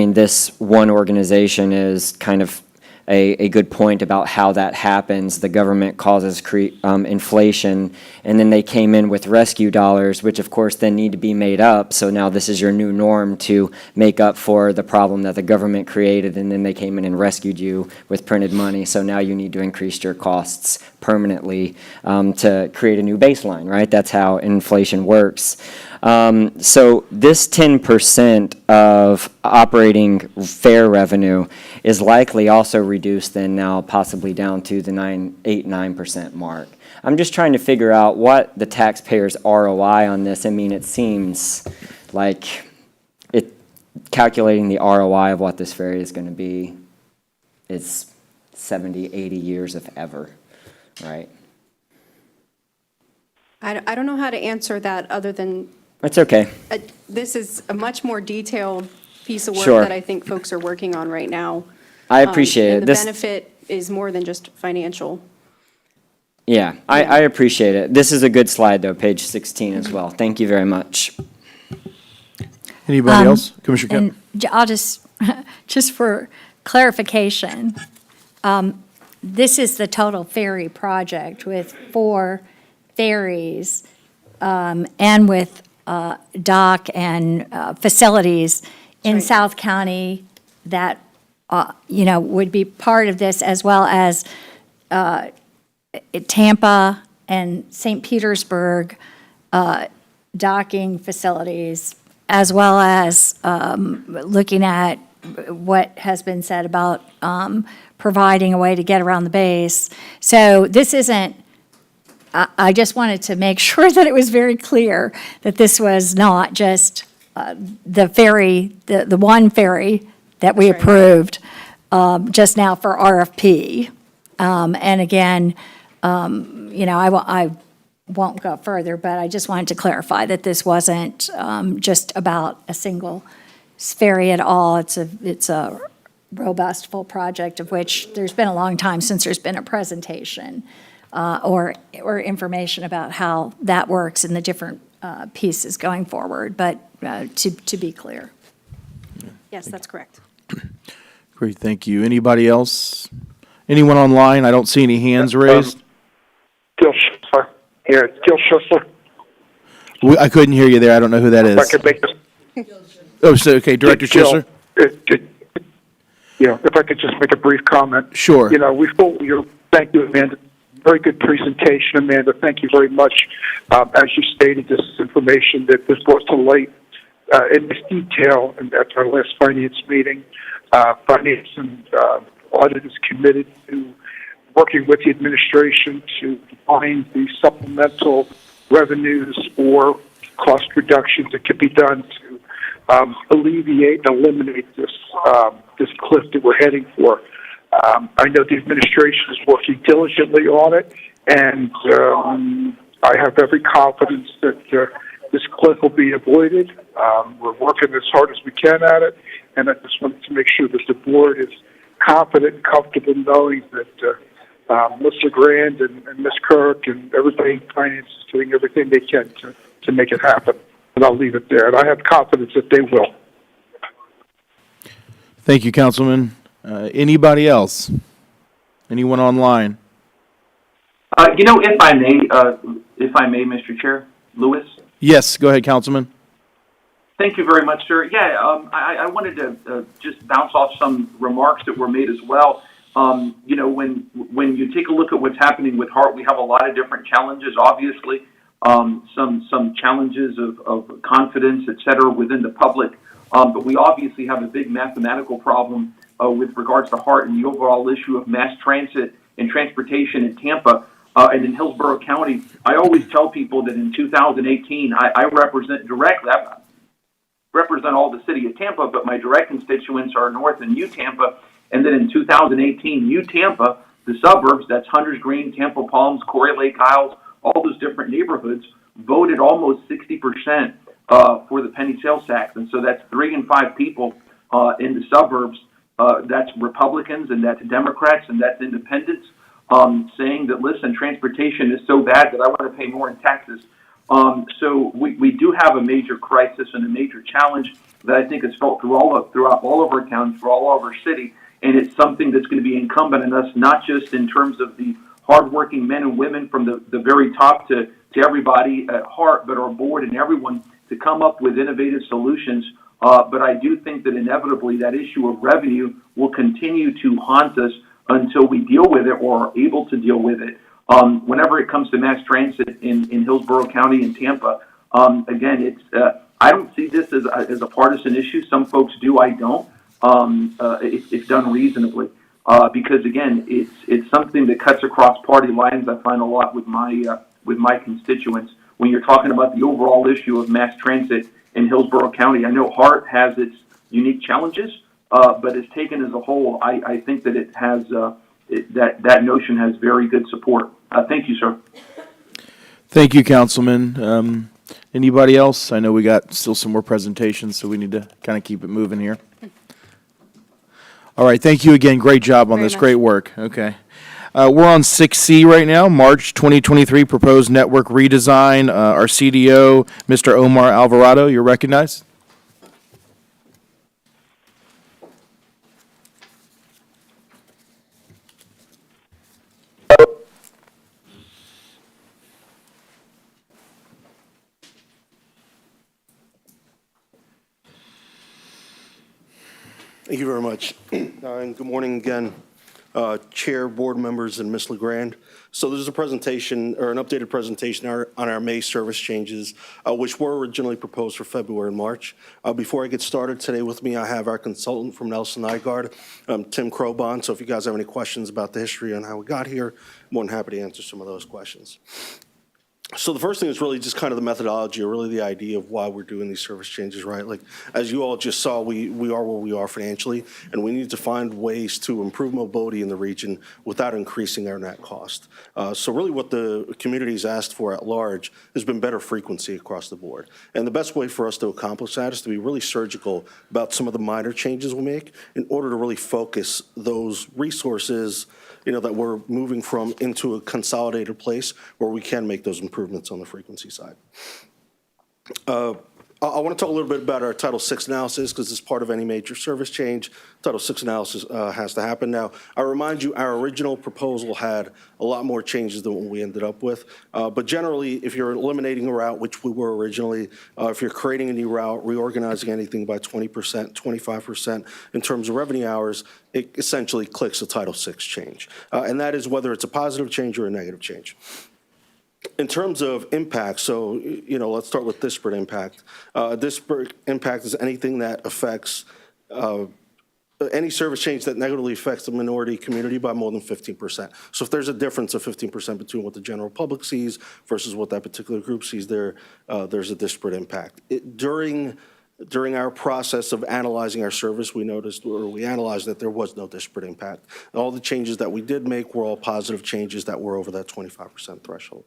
this one organization is kind of a good point about how that happens. The government causes inflation, and then they came in with rescue dollars, which of course then need to be made up. So now this is your new norm to make up for the problem that the government created, and then they came in and rescued you with printed money. So now you need to increase your costs permanently to create a new baseline, right? That's how inflation works. So this 10% of operating fare revenue is likely also reduced then now possibly down to the 8-9% mark. I'm just trying to figure out what the taxpayer's ROI on this. It seems like calculating the ROI of what this ferry is going to be is 70, 80 years if ever, right? I don't know how to answer that other than. That's okay. This is a much more detailed piece of work Sure. that I think folks are working on right now. I appreciate and it. the benefit is more than just financial. Yeah, I appreciate it. This is a good slide, though, page 16 as well. Thank you very much. Anybody else? Commissioner Kemp? And I'll just for clarification, this is the total ferry project with 4 ferries and with dock and facilities in South County that, would be part of this, as well as Tampa and St. Petersburg docking facilities, as well as looking at what has been said about providing a way to get around the base. So this isn't, I just wanted to make sure that it was very clear that this was not just the ferry, the one ferry that we approved just now for RFP. And again, I won't go further, but I just wanted to clarify that this wasn't just about a single ferry at all. It's a robust, full project of which there's been a long time since there's been a presentation or information about how that works in the different pieces going forward, but to be clear. Yes, that's correct. Great, thank you. Anybody else? Anyone online? I don't see any hands raised. Gil Schussler. Yeah, it's Gil Schussler. I couldn't hear you there. I don't know who that If I is. could make this. Oh, so, okay, Director Gil, Schussler? Yeah, if I could just make a brief comment. Sure. You know, thank you, Amanda. Very good presentation, Amanda. Thank you very much. As you stated, this information that was brought to light in this detail at our last finance meeting. Finance and audit is committed to working with the administration to find the supplemental revenues or cost reductions that could be done to alleviate and eliminate this cliff that we're heading for. I know the administration is working diligently on it, and I have every confidence that this cliff will be avoided. We're working as hard as we can at it, and I just wanted to make sure that the board is confident and comfortable knowing that Mr. Grand and Ms. Kirk and everybody in finance is doing everything they can to make it happen. And I'll leave it there. And I have confidence that they will. Thank you, Councilman. Anybody else? Anyone online? If I may, Mr. Chair, Lewis. Yes, go ahead, Councilman. Thank you very much, sir. Yeah, I wanted to just bounce off some remarks that were made as well. When you take a look at what's happening with HART, we have a lot of different challenges, obviously. Some challenges of confidence, et cetera, within the public. But we obviously have a big mathematical problem with regards to HART and the overall issue of mass transit and transportation in Tampa and in Hillsborough County. I always tell people that in 2018, I represent directly, I represent all the city of Tampa, but my direct constituents are North and New Tampa. And then in 2018, New Tampa, the suburbs, that's Hunters Green, Tampa Palms, Corey Lake Isles, all those different neighborhoods voted almost 60% for the penny sales tax. And so that's 3 in 5 people in the suburbs. That's Republicans and that's Democrats and that's independents saying that, listen, transportation is so bad that I want to pay more in taxes. So we do have a major crisis and a major challenge that I think is felt throughout all of our towns, for all of our city. And it's something that's going to be incumbent on us, not just in terms of the hardworking men and women from the very top to everybody at HART, but our board and everyone to come up with innovative solutions. But I do think that inevitably that issue of revenue will continue to haunt us until we deal with it or are able to deal with it. Whenever it comes to mass transit in Hillsborough County and Tampa, again, I don't see this as a partisan issue. Some folks do, I don't. If done reasonably, because again, it's something that cuts across party lines. I find a lot with my constituents when you're talking about the overall issue of mass transit in Hillsborough County. I know HART has its unique challenges, but as taken as a whole, I think that it has that notion has very good support. Thank you, sir. Thank you, Councilman. Anybody else? I know we got still some more presentations, so we need to kind of keep it moving here. All right, thank you again. Great job on this. Great work. Okay. We're on 6C right now, March 2023 proposed network redesign. Our CDO, Mr. Omar Alvarado, you're recognized. Thank you very much. And good morning again, Chair, board members, and Ms. LeGrand. So there's a presentation, or an updated presentation on our May service changes, which were originally proposed for February and March. Before I get started today with me, I have our consultant from Nelson Nygaard, Tim Crobon. So if you guys have any questions about the history on how we got here, I'm more than happy to answer some of those questions. So the first thing is really just kind of the methodology, or really the idea of why we're doing these service changes, right? Like, as you all just saw, we are where we are financially, and we need to find ways to improve mobility in the region without increasing our net cost. So really what the community's asked for at large has been better frequency across the board. And the best way for us to accomplish that is to be really surgical about some of the minor changes we make in order to really focus those resources, that we're moving from into a consolidated place where we can make those improvements on the frequency side. I want to talk a little bit about our Title VI analysis, because as part of any major service change, Title VI analysis has to happen. Now, I remind you, our original proposal had a lot more changes than what we ended up with. But generally, if you're eliminating a route, which we were originally, if you're creating a new route, reorganizing anything by 20%, 25% in terms of revenue hours, it essentially clicks a Title VI change. And that is whether it's a positive change or a negative change. In terms of impact, so, let's start with disparate impact. Disparate impact is anything that affects, any service change that negatively affects the minority community by more than 15%. So if there's a difference of 15% between what the general public sees versus what that particular group sees, there's a disparate impact. During our process of analyzing our service, we analyzed that there was no disparate impact. All the changes that we did make were all positive changes that were over that 25% threshold.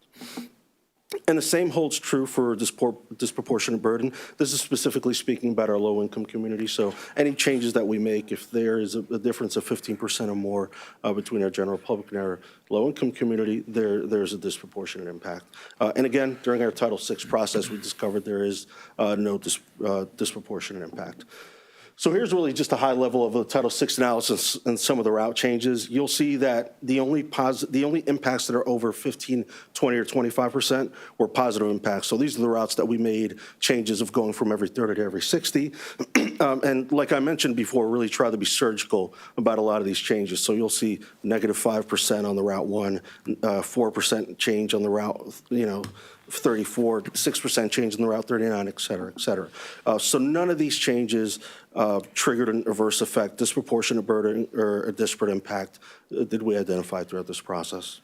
And the same holds true for disproportionate burden. This is specifically speaking about our low-income community. So any changes that we make, if there is a difference of 15% or more between our general public and our low-income community, there's a disproportionate impact. And again, during our Title VI process, we discovered there is no disproportionate impact. So here's really just a high level of the Title VI analysis and some of the route changes. You'll see that the only impacts that are over 15, 20, or 25% were positive impacts. So these are the routes that we made changes of going from every 30 to every 60. And like I mentioned before, really try to be surgical about a lot of these changes. So you'll see negative 5% on the Route 1, 4% change on the route, 34, 6% change in the Route 39, et cetera, et cetera. So none of these changes triggered an adverse effect, disproportionate burden, or a disparate impact did we identify throughout this process.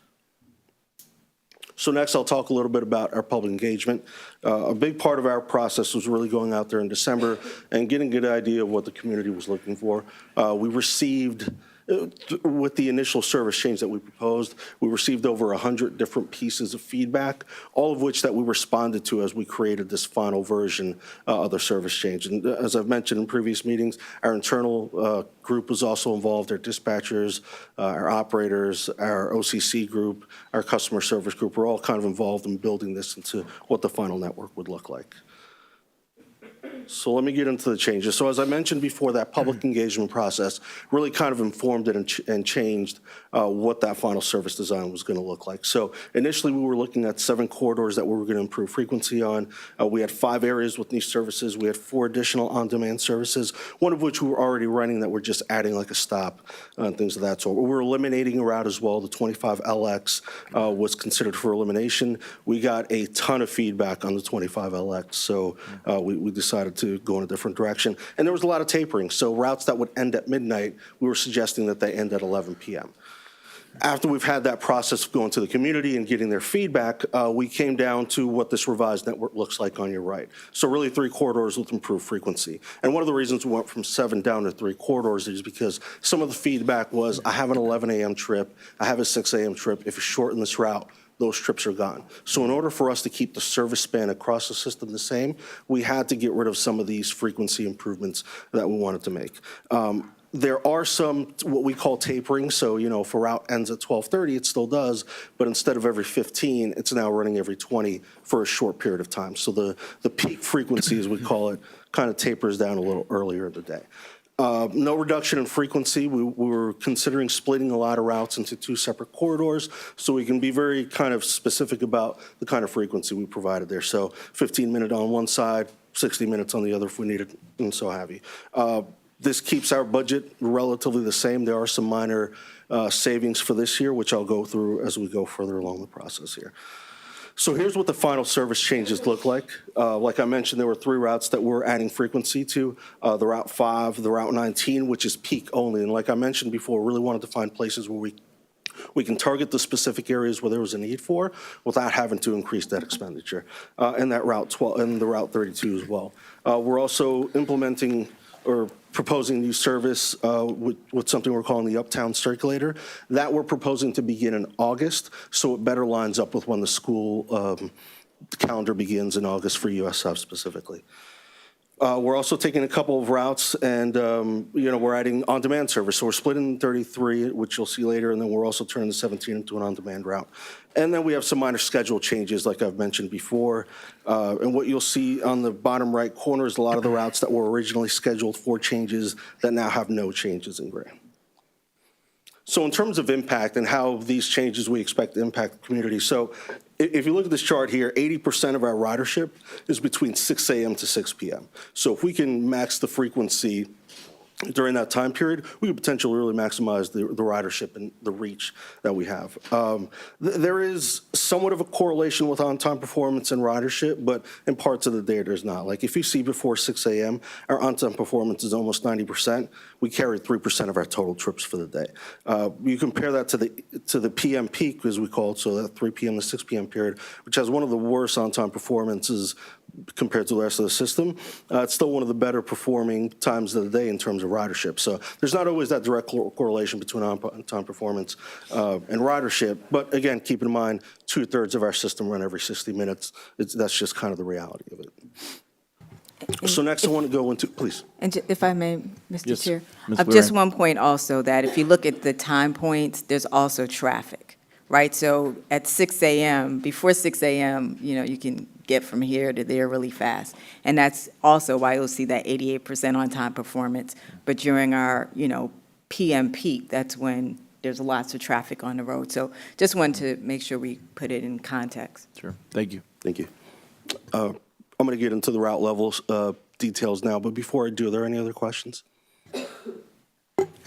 So next, I'll talk a little bit about our public engagement. A big part of our process was really going out there in December and getting a good idea of what the community was looking for. We received, with the initial service change that we proposed, we received over 100 different pieces of feedback, all of which that we responded to as we created this final version of the service change. And as I've mentioned in previous meetings, our internal group was also involved, our dispatchers, our operators, our OCC group, our customer service group were all kind of involved in building this into what the final network would look like. So let me get into the changes. So as I mentioned before, that public engagement process really kind of informed it and changed what that final service design was going to look like. So initially, we were looking at 7 corridors that we were going to improve frequency on. We had 5 areas with these services. We had 4 additional on-demand services, one of which we were already running that we're just adding like a stop and things of that sort. We were eliminating a route as well. The 25LX was considered for elimination. We got a ton of feedback on the 25LX, so we decided to go in a different direction. And there was a lot of tapering. So routes that would end at midnight, we were suggesting that they end at 11 p.m. After we've had that process of going to the community and getting their feedback, we came down to what this revised network looks like on your right. So really 3 corridors with improved frequency. And one of the reasons we went from 7 down to 3 corridors is because some of the feedback was, I have an 11 a.m. trip, I have a 6 a.m. trip. If you shorten this route, those trips are gone. So in order for us to keep the service span across the system the same, we had to get rid of some of these frequency improvements that we wanted to make. There are some, what we call tapering. So, if a route ends at 12:30, it still does, but instead of every 15, it's now running every 20 for a short period of time. So the peak frequency, as we call it, kind of tapers down a little earlier in the day. No reduction in frequency. We were considering splitting a lot of routes into 2 separate corridors so we can be very kind of specific about the kind of frequency we provided there. So 15-minute on one side, 60 minutes on the other if we needed, and so have you. This keeps our budget relatively the same. There are some minor savings for this year, which I'll go through as we go further along the process here. So here's what the final service changes look like. Like I mentioned, there were 3 routes that we're adding frequency to, the Route 5, the Route 19, which is peak only. And like I mentioned before, really wanted to find places where we We can target the specific areas where there was a need for without having to increase that expenditure. And that Route 12, and the Route 32 as well. We're also implementing or proposing new service with something we're calling the Uptown Circulator. That we're proposing to begin in August, so it better lines up with when the school calendar begins in August for USF specifically. We're also taking a couple of routes and, we're adding on-demand service. So we're splitting 33, which you'll see later, and then we're also turning the 17 into an on-demand route. And then we have some minor schedule changes, like I've mentioned before. And what you'll see on the bottom right corner is a lot of the routes that were originally scheduled for changes that now have no changes in gray. So in terms of impact and how these changes we expect to impact the community, so if you look at this chart here, 80% of our ridership is between 6 a.m. to 6 p.m. So if we can max the frequency during that time period, we could potentially really maximize the ridership and the reach that we have. There is somewhat of a correlation with on-time performance and ridership, but in parts of the day there's not. Like if you see before 6 a.m., our on-time performance is almost 90%. We carry 3% of our total trips for the day. You compare that to the PM peak, as we call it, so that 3 p.m. to 6 p.m. period, which has one of the worst on-time performances compared to the rest of the system. It's still one of the better performing times of the day in terms of ridership. So there's not always that direct correlation between on-time performance and ridership. But again, keep in mind, 2/3 of our system run every 60 minutes. That's just kind of the reality of it. So next I want to go into, please. And if I may, Mr. Yes, Chair, Ms. just Luran. one point also, that if you look at the time points, there's also traffic, right? So at 6 a.m., before 6 a.m., you can get from here to there really fast. And that's also why you'll see that 88% on-time performance. But during our, PM peak, that's when there's lots of traffic on the road. So just wanted to make sure we put it in context. Sure. Thank you. Thank you. I'm going to get into the route levels details now, but before I do, are there any other questions?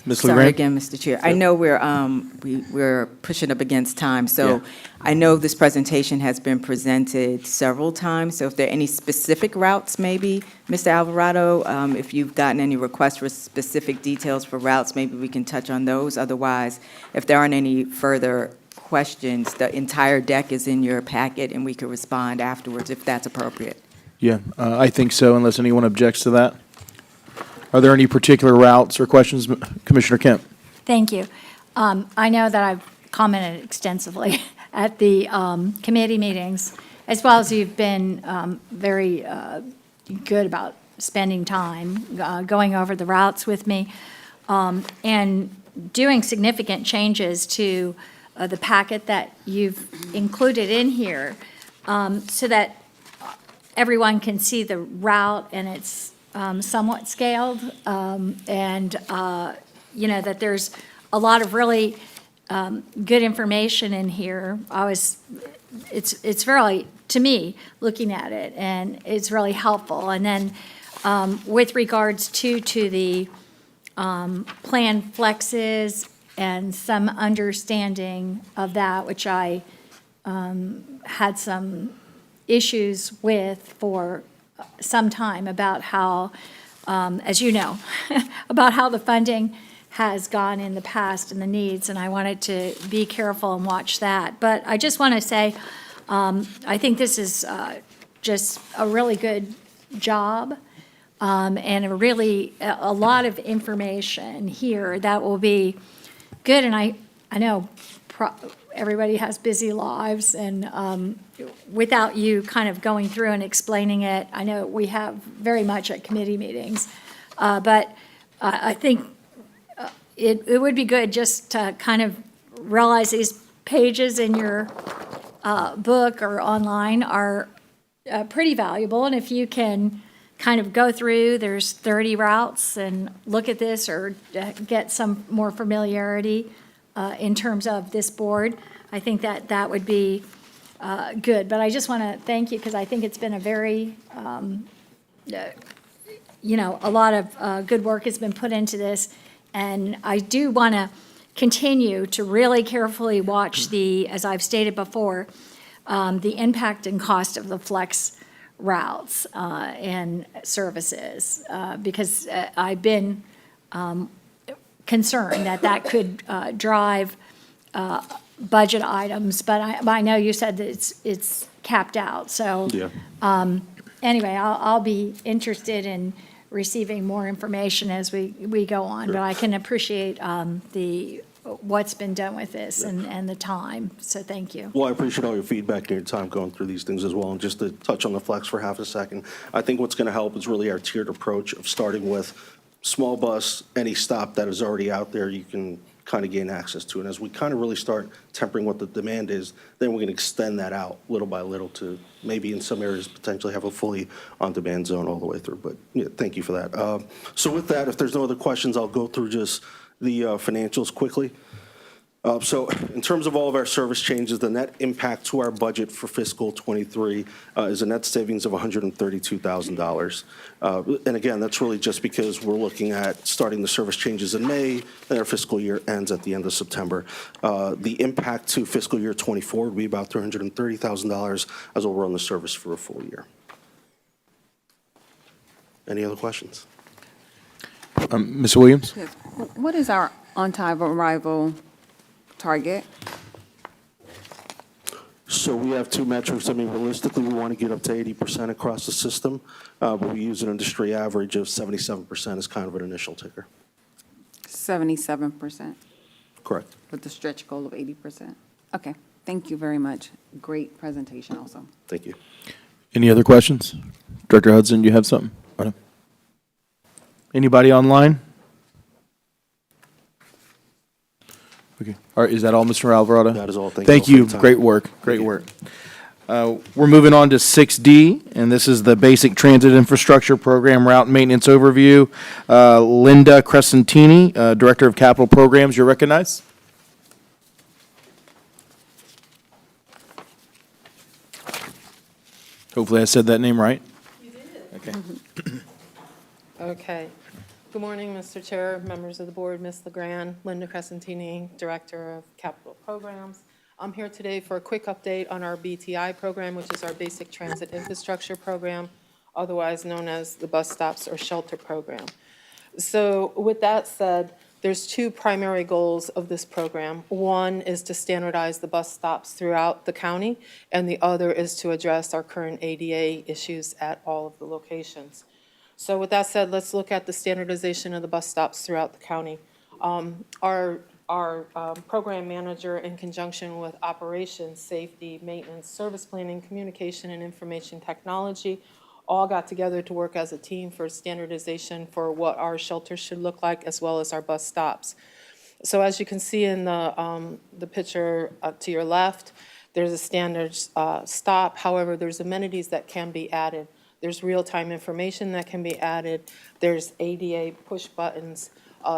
Ms. Sorry LeGrand? again, Mr. Chair. I know we're pushing up against time, so I know this presentation has been presented several times, so if there are any specific routes, maybe, Mr. Alvarado, if you've gotten any requests for specific details for routes, maybe we can touch on those. Otherwise, if there aren't any further questions, the entire deck is in your packet, and we could respond afterwards if that's appropriate. Yeah, I think so, unless anyone objects to that. Are there any particular routes or questions, Commissioner Kemp? Thank you. I know that I've commented extensively at the committee meetings, as well as you've been very good about spending time going over the routes with me and doing significant changes to the packet that you've included in here so that everyone can see the route and it's somewhat scaled, and, that there's a lot of really good information in here. It's really, to me, looking at it, and it's really helpful. And then with regards to the plan flexes and some understanding of that, which I had some issues with for some time about how, as you know, about how the funding has gone in the past and the needs, and I wanted to be careful and watch that. But I just want to say, I think this is just a really good job and a lot of information here that will be good. And I know everybody has busy lives, and without you kind of going through and explaining it, I know we have very much at committee meetings, but I think it would be good just to kind of realize these pages in your book or online are pretty valuable, and if you can kind of go through, there's 30 routes, and look at this or get some more familiarity in terms of this board, I think that would be good. But I just want to thank you, because I think it's been a very, a lot of good work has been put into this. And I do want to continue to really carefully watch as I've stated before, the impact and cost of the flex routes and services, because I've been concerned that could drive budget items, but I know you said that it's capped out, so. Yeah. Anyway, I'll be interested in receiving more information as we go on, but I can appreciate what's been done with this and the time, so thank you. Well, I appreciate all your feedback and your time going through these things as well. And just to touch on the flex for half a second, I think what's going to help is really our tiered approach of starting with small bus, any stop that is already out there, you can kind of gain access to. And as we kind of really start tempering what the demand is, then we're going to extend that out little by little to maybe in some areas potentially have a fully on-demand zone all the way through. But yeah, thank you for that. So with that, if there's no other questions, I'll go through just the financials quickly. So in terms of all of our service changes, the net impact to our budget for fiscal '23 is a net savings of $132,000. And again, that's really just because we're looking at starting the service changes in May, and our fiscal year ends at the end of September. The impact to fiscal year '24 would be about $330,000 as we'll run the service for a full year. Any other questions? Ms. Williams? Yes. What is our on-time arrival target? So we have two metrics. I mean, realistically, we want to get up to 80% across the system, but we use an industry average of 77% as kind of an initial ticker. 77%, Correct. with the stretch goal of 80%. Okay, thank you very much. Great presentation also. Thank you. Any other questions? Director Hudson, do you have something? Anybody online? Okay. All right, is that all, Mr. Alvarado? That is all. Thank Thank you all you. for your time. Great work. Great work. We're moving on to 6D, and this is the Basic Transit Infrastructure Program Route Maintenance Overview. Linda Crescentini, Director of Capital Programs, you're recognized. Hopefully I said that name right. You did. Okay. Okay. Good morning, Mr. Chair, members of the board, Ms. LeGrand, Linda Crescentini, Director of Capital Programs. I'm here today for a quick update on our BTI program, which is our Basic Transit Infrastructure Program, otherwise known as the Bus Stops or Shelter Program. So with that said, there's two primary goals of this program. One is to standardize the bus stops throughout the county, and the other is to address our current ADA issues at all of the locations. So with that said, let's look at the standardization of the bus stops throughout the county. Our program manager, in conjunction with operations, safety, maintenance, service planning, communication, and information technology, all got together to work as a team for standardization for what our shelters should look like, as well as our bus stops. So as you can see in the picture to your left, there's a standard stop. However, there's amenities that can be added. There's real-time information that can be added. There's ADA push buttons,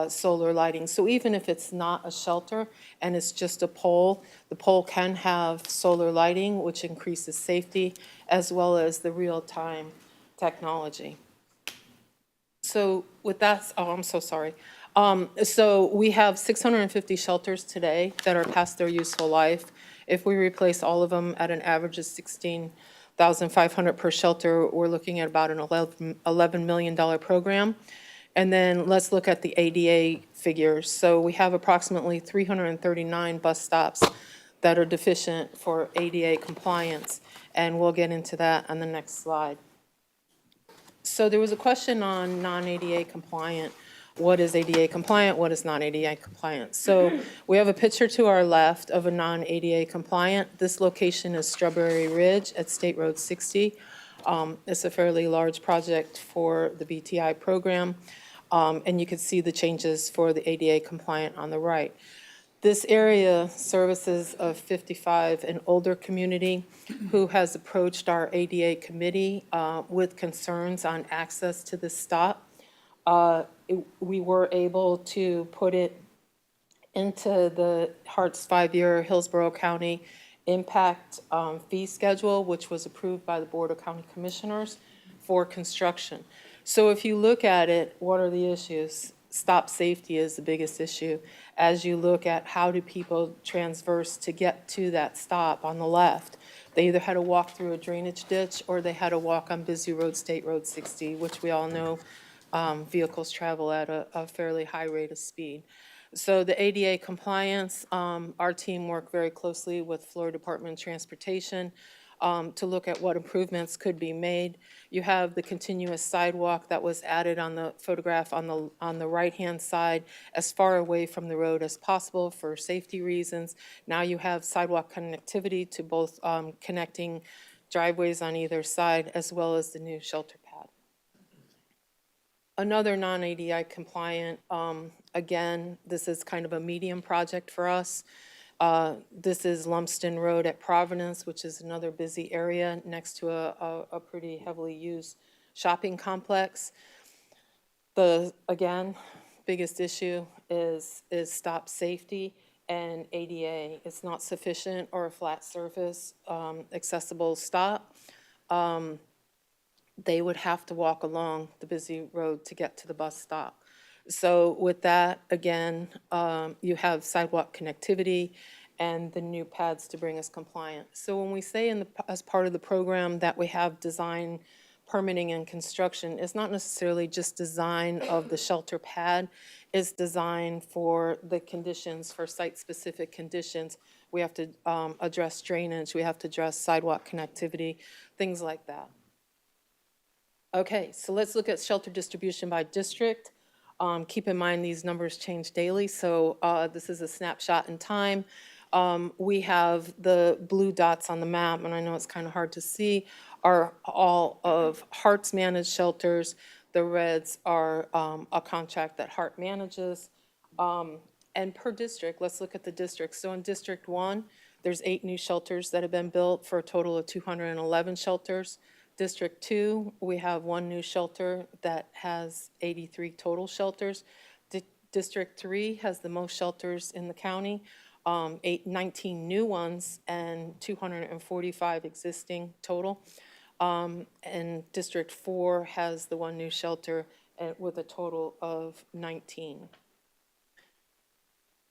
solar lighting. So even if it's not a shelter and it's just a pole, the pole can have solar lighting, which increases safety, as well as the real-time technology. So with that, oh, I'm so sorry. So we have 650 shelters today that are past their useful life. If we replace all of them at an average of $16,500 per shelter, we're looking at about an $11 million program. And then let's look at the ADA figures. So we have approximately 339 bus stops that are deficient for ADA compliance, and we'll get into that on the next slide. So there was a question on non-ADA compliant. What is ADA compliant? What is non-ADA compliant? So we have a picture to our left of a non-ADA compliant. This location is Strawberry Ridge at State Road 60. It's a fairly large project for the BTI program. And you can see the changes for the ADA compliant on the right. This area services a 55 and older community who has approached our ADA committee with concerns on access to this stop. We were able to put it into the HART's 5-year Hillsborough County impact fee schedule, which was approved by the Board of County Commissioners for construction. So if you look at it, what are the issues? Stop safety is the biggest issue. As you look at how do people transverse to get to that stop on the left, they either had to walk through a drainage ditch or they had to walk on busy road, State Road 60, which we all know vehicles travel at a fairly high rate of speed. So the ADA compliance, our team worked very closely with Florida Department of Transportation to look at what improvements could be made. You have the continuous sidewalk that was added on the photograph on the right-hand side, as far away from the road as possible for safety reasons. Now you have sidewalk connectivity to both connecting driveways on either side, as well as the new shelter pad. Another non-ADI compliant, again, this is kind of a medium project for us. This is Lumsden Road at Providence, which is another busy area next to a pretty heavily used shopping complex. Again, biggest issue is stop safety and ADA. It's not sufficient or a flat surface accessible stop. They would have to walk along the busy road to get to the bus stop. So with that, again, you have sidewalk connectivity and the new pads to bring us compliant. So when we say as part of the program that we have design, permitting, and construction, it's not necessarily just design of the shelter pad, it's design for the conditions, for site-specific conditions. We have to address drainage, we have to address sidewalk connectivity, things like that. Okay, so let's look at shelter distribution by district. Keep in mind these numbers change daily, so this is a snapshot in time. We have the blue dots on the map, and I know it's kind of hard to see, are all of HART's managed shelters. The reds are a contract that HART manages. And per district, let's look at the districts. So in District 1, there's 8 new shelters that have been built for a total of 211 shelters. District 2, we have 1 new shelter that has 83 total shelters. District 3 has the most shelters in the county, 19 new ones and 245 existing total. And District 4 has the 1 new shelter with a total of 19.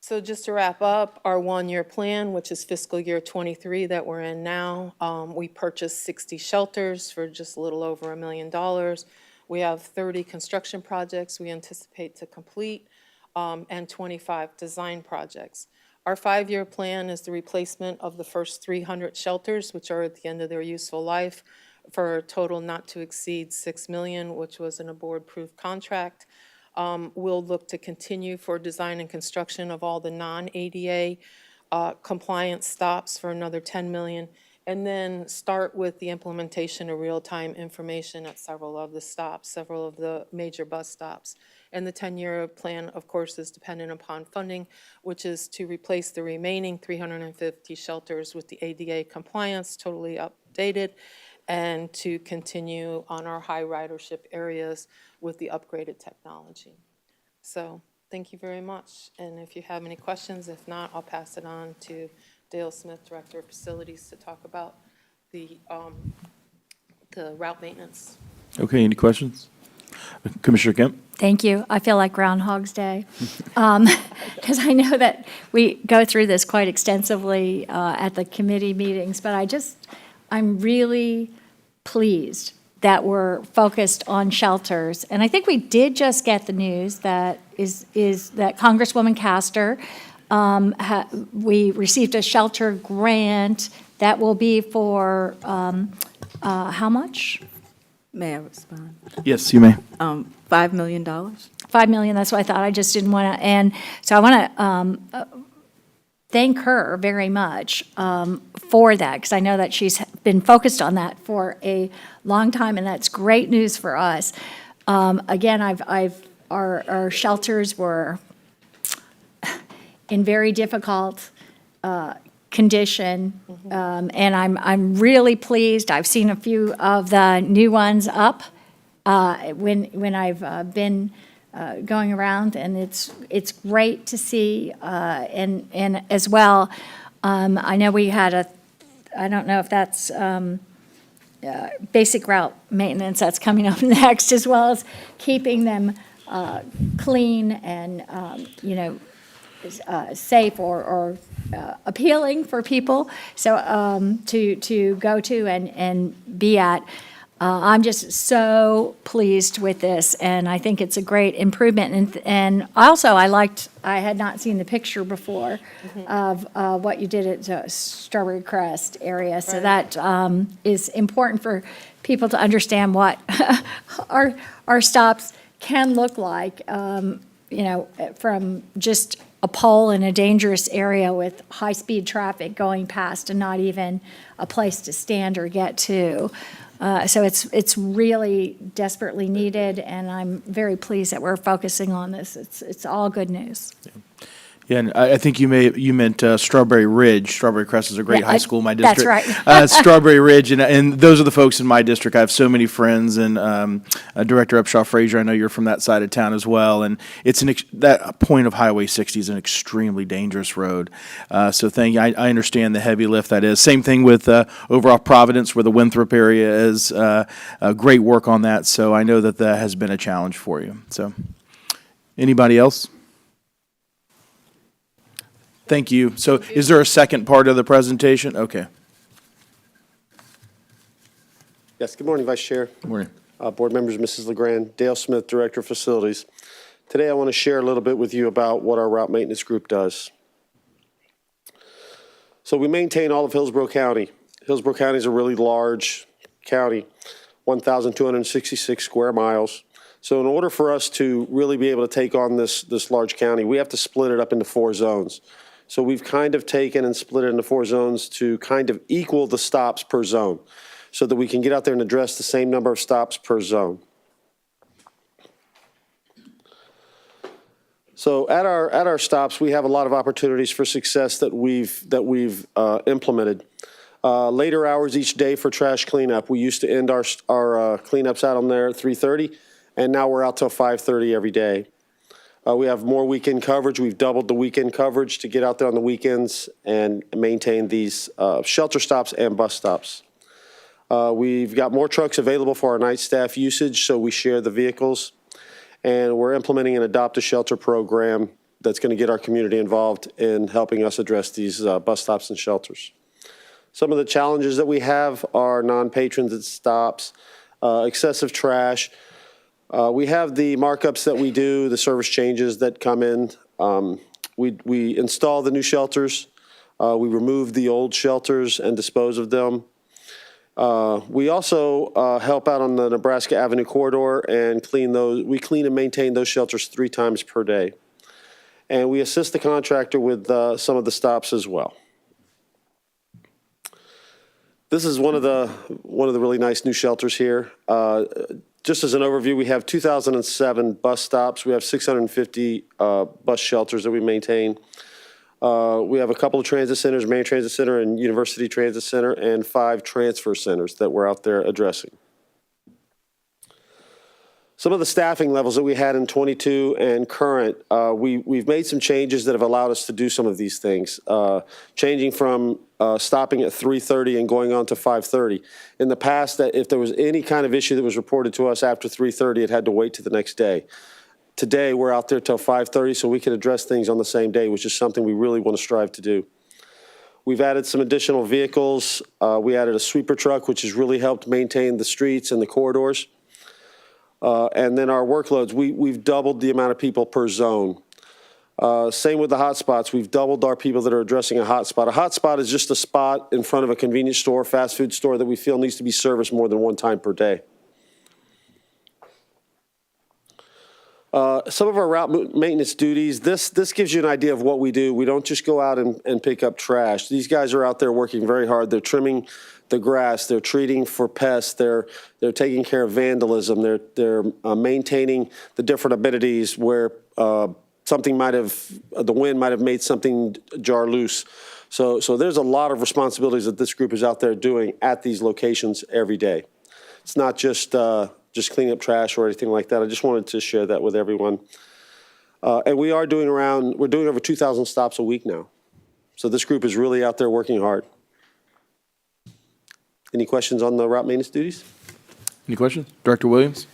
So just to wrap up, our 1-year plan, which is fiscal year 23 that we're in now, we purchased 60 shelters for just a little over $1 million. We have 30 construction projects we anticipate to complete, and 25 design projects. Our 5-year plan is the replacement of the first 300 shelters, which are at the end of their useful life, for a total not to exceed $6 million, which was in a board-approved contract. We'll look to continue for design and construction of all the non-ADA compliance stops for another $10 million, and then start with the implementation of real-time information at several of the stops, several of the major bus stops. And the 10-year plan, of course, is dependent upon funding, which is to replace the remaining 350 shelters with the ADA compliance, totally updated, and to continue on our high ridership areas with the upgraded technology. So thank you very much. And if you have any questions, if not, I'll pass it on to Dale Smith, Director of Facilities, to talk about the route maintenance. Okay, any questions? Commissioner Kemp? Thank you. I feel like Groundhog's Day, because I know that we go through this quite extensively at the committee meetings, but I'm really pleased that we're focused on shelters. And I think we did just get the news that that Congresswoman Castor, we received a shelter grant that will be for how much? May I respond? Yes, you may. $5 million. $5 million, that's what I thought. I just didn't want to, and so I want to thank her very much for that, because I know that she's been focused on that for a long time, and that's great news for us. Again, our shelters were in very difficult condition, and I'm really pleased. I've seen a few of the new ones up when I've been going around, and it's great to see. And as well, I know we had I don't know if that's basic route maintenance that's coming up next, as well as keeping them clean and safe or appealing for people, so to go to and be at. I'm just so pleased with this, and I think it's a great improvement. And also, I had not seen the picture before of what you did at Strawberry Crest area. So that is important for people to understand what our stops can look like, from just a pole in a dangerous area with high-speed traffic going past and not even a place to stand or get to. So it's really desperately needed, and I'm very pleased that we're focusing on this. It's all good news. Yeah, and I think you meant Strawberry Ridge. Strawberry Crest is a great Yeah, high school in my that's district. right. Strawberry Ridge, and those are the folks in my district. I have so many friends, and Director Upshaw Frazier, I know you're from that side of town as well. And it's that point of Highway 60 is an extremely dangerous road. So thank you. I understand the heavy lift that is. Same thing with over off Providence, where the Winthrop area is. Great work on that. So I know that has been a challenge for you. So, anybody else? Thank you. So is there a second part of the presentation? Okay. Yes, good morning, Vice Chair. Good morning. Board members, Mrs. LeGrand, Dale Smith, Director of Facilities. Today I want to share a little bit with you about what our route maintenance group does. So we maintain all of Hillsborough County. Hillsborough County is a really large county, 1,266 square miles. So in order for us to really be able to take on this large county, we have to split it up into 4 zones. So we've kind of taken and split it into 4 zones to kind of equal the stops per zone so that we can get out there and address the same number of stops per zone. So at our stops, we have a lot of opportunities for success that we've implemented. Later hours each day for trash cleanup. We used to end our cleanups out on there at 3:30, and now we're out till 5:30 every day. We have more weekend coverage. We've doubled the weekend coverage to get out there on the weekends and maintain these shelter stops and bus stops. We've got more trucks available for our night staff usage, so we share the vehicles. And we're implementing an adopt-a-shelter program that's going to get our community involved in helping us address these bus stops and shelters. Some of the challenges that we have are non-patrons at stops, excessive trash. We have the markups that we do, the service changes that come in. We install the new shelters. We remove the old shelters and dispose of them. We also help out on the Nebraska Avenue corridor and clean those. We clean and maintain those shelters 3 times per day. And we assist the contractor with some of the stops as well. This is one of the really nice new shelters here. Just as an overview, we have 2,007 bus stops. We have 650 bus shelters that we maintain. We have a couple of transit centers, Main Transit Center and University Transit Center, and 5 transfer centers that we're out there addressing. Some of the staffing levels that we had in 22 and current, we've made some changes that have allowed us to do some of these things, changing from stopping at 3:30 and going on to 5:30. In the past, that if there was any kind of issue that was reported to us after 3:30, it had to wait to the next day. Today, we're out there till 5:30 so we can address things on the same day, which is something we really want to strive to do. We've added some additional vehicles. We added a sweeper truck, which has really helped maintain the streets and the corridors. And then our workloads, we've doubled the amount of people per zone. Same with the hotspots. We've doubled our people that are addressing a hotspot. A hotspot is just a spot in front of a convenience store, fast food store that we feel needs to be serviced more than 1 time per day. Some of our route maintenance duties, this gives you an idea of what we do. We don't just go out and pick up trash. These guys are out there working very hard. They're trimming the grass. They're treating for pests. They're taking care of vandalism. They're maintaining the different amenities where the wind might have made something jar loose. So there's a lot of responsibilities that this group is out there doing at these locations every day. It's not just cleaning up trash or anything like that. I just wanted to share that with everyone. And we're doing over 2,000 stops a week now. So this group is really out there working hard. Any questions on the route maintenance duties? Any questions? Director Williams?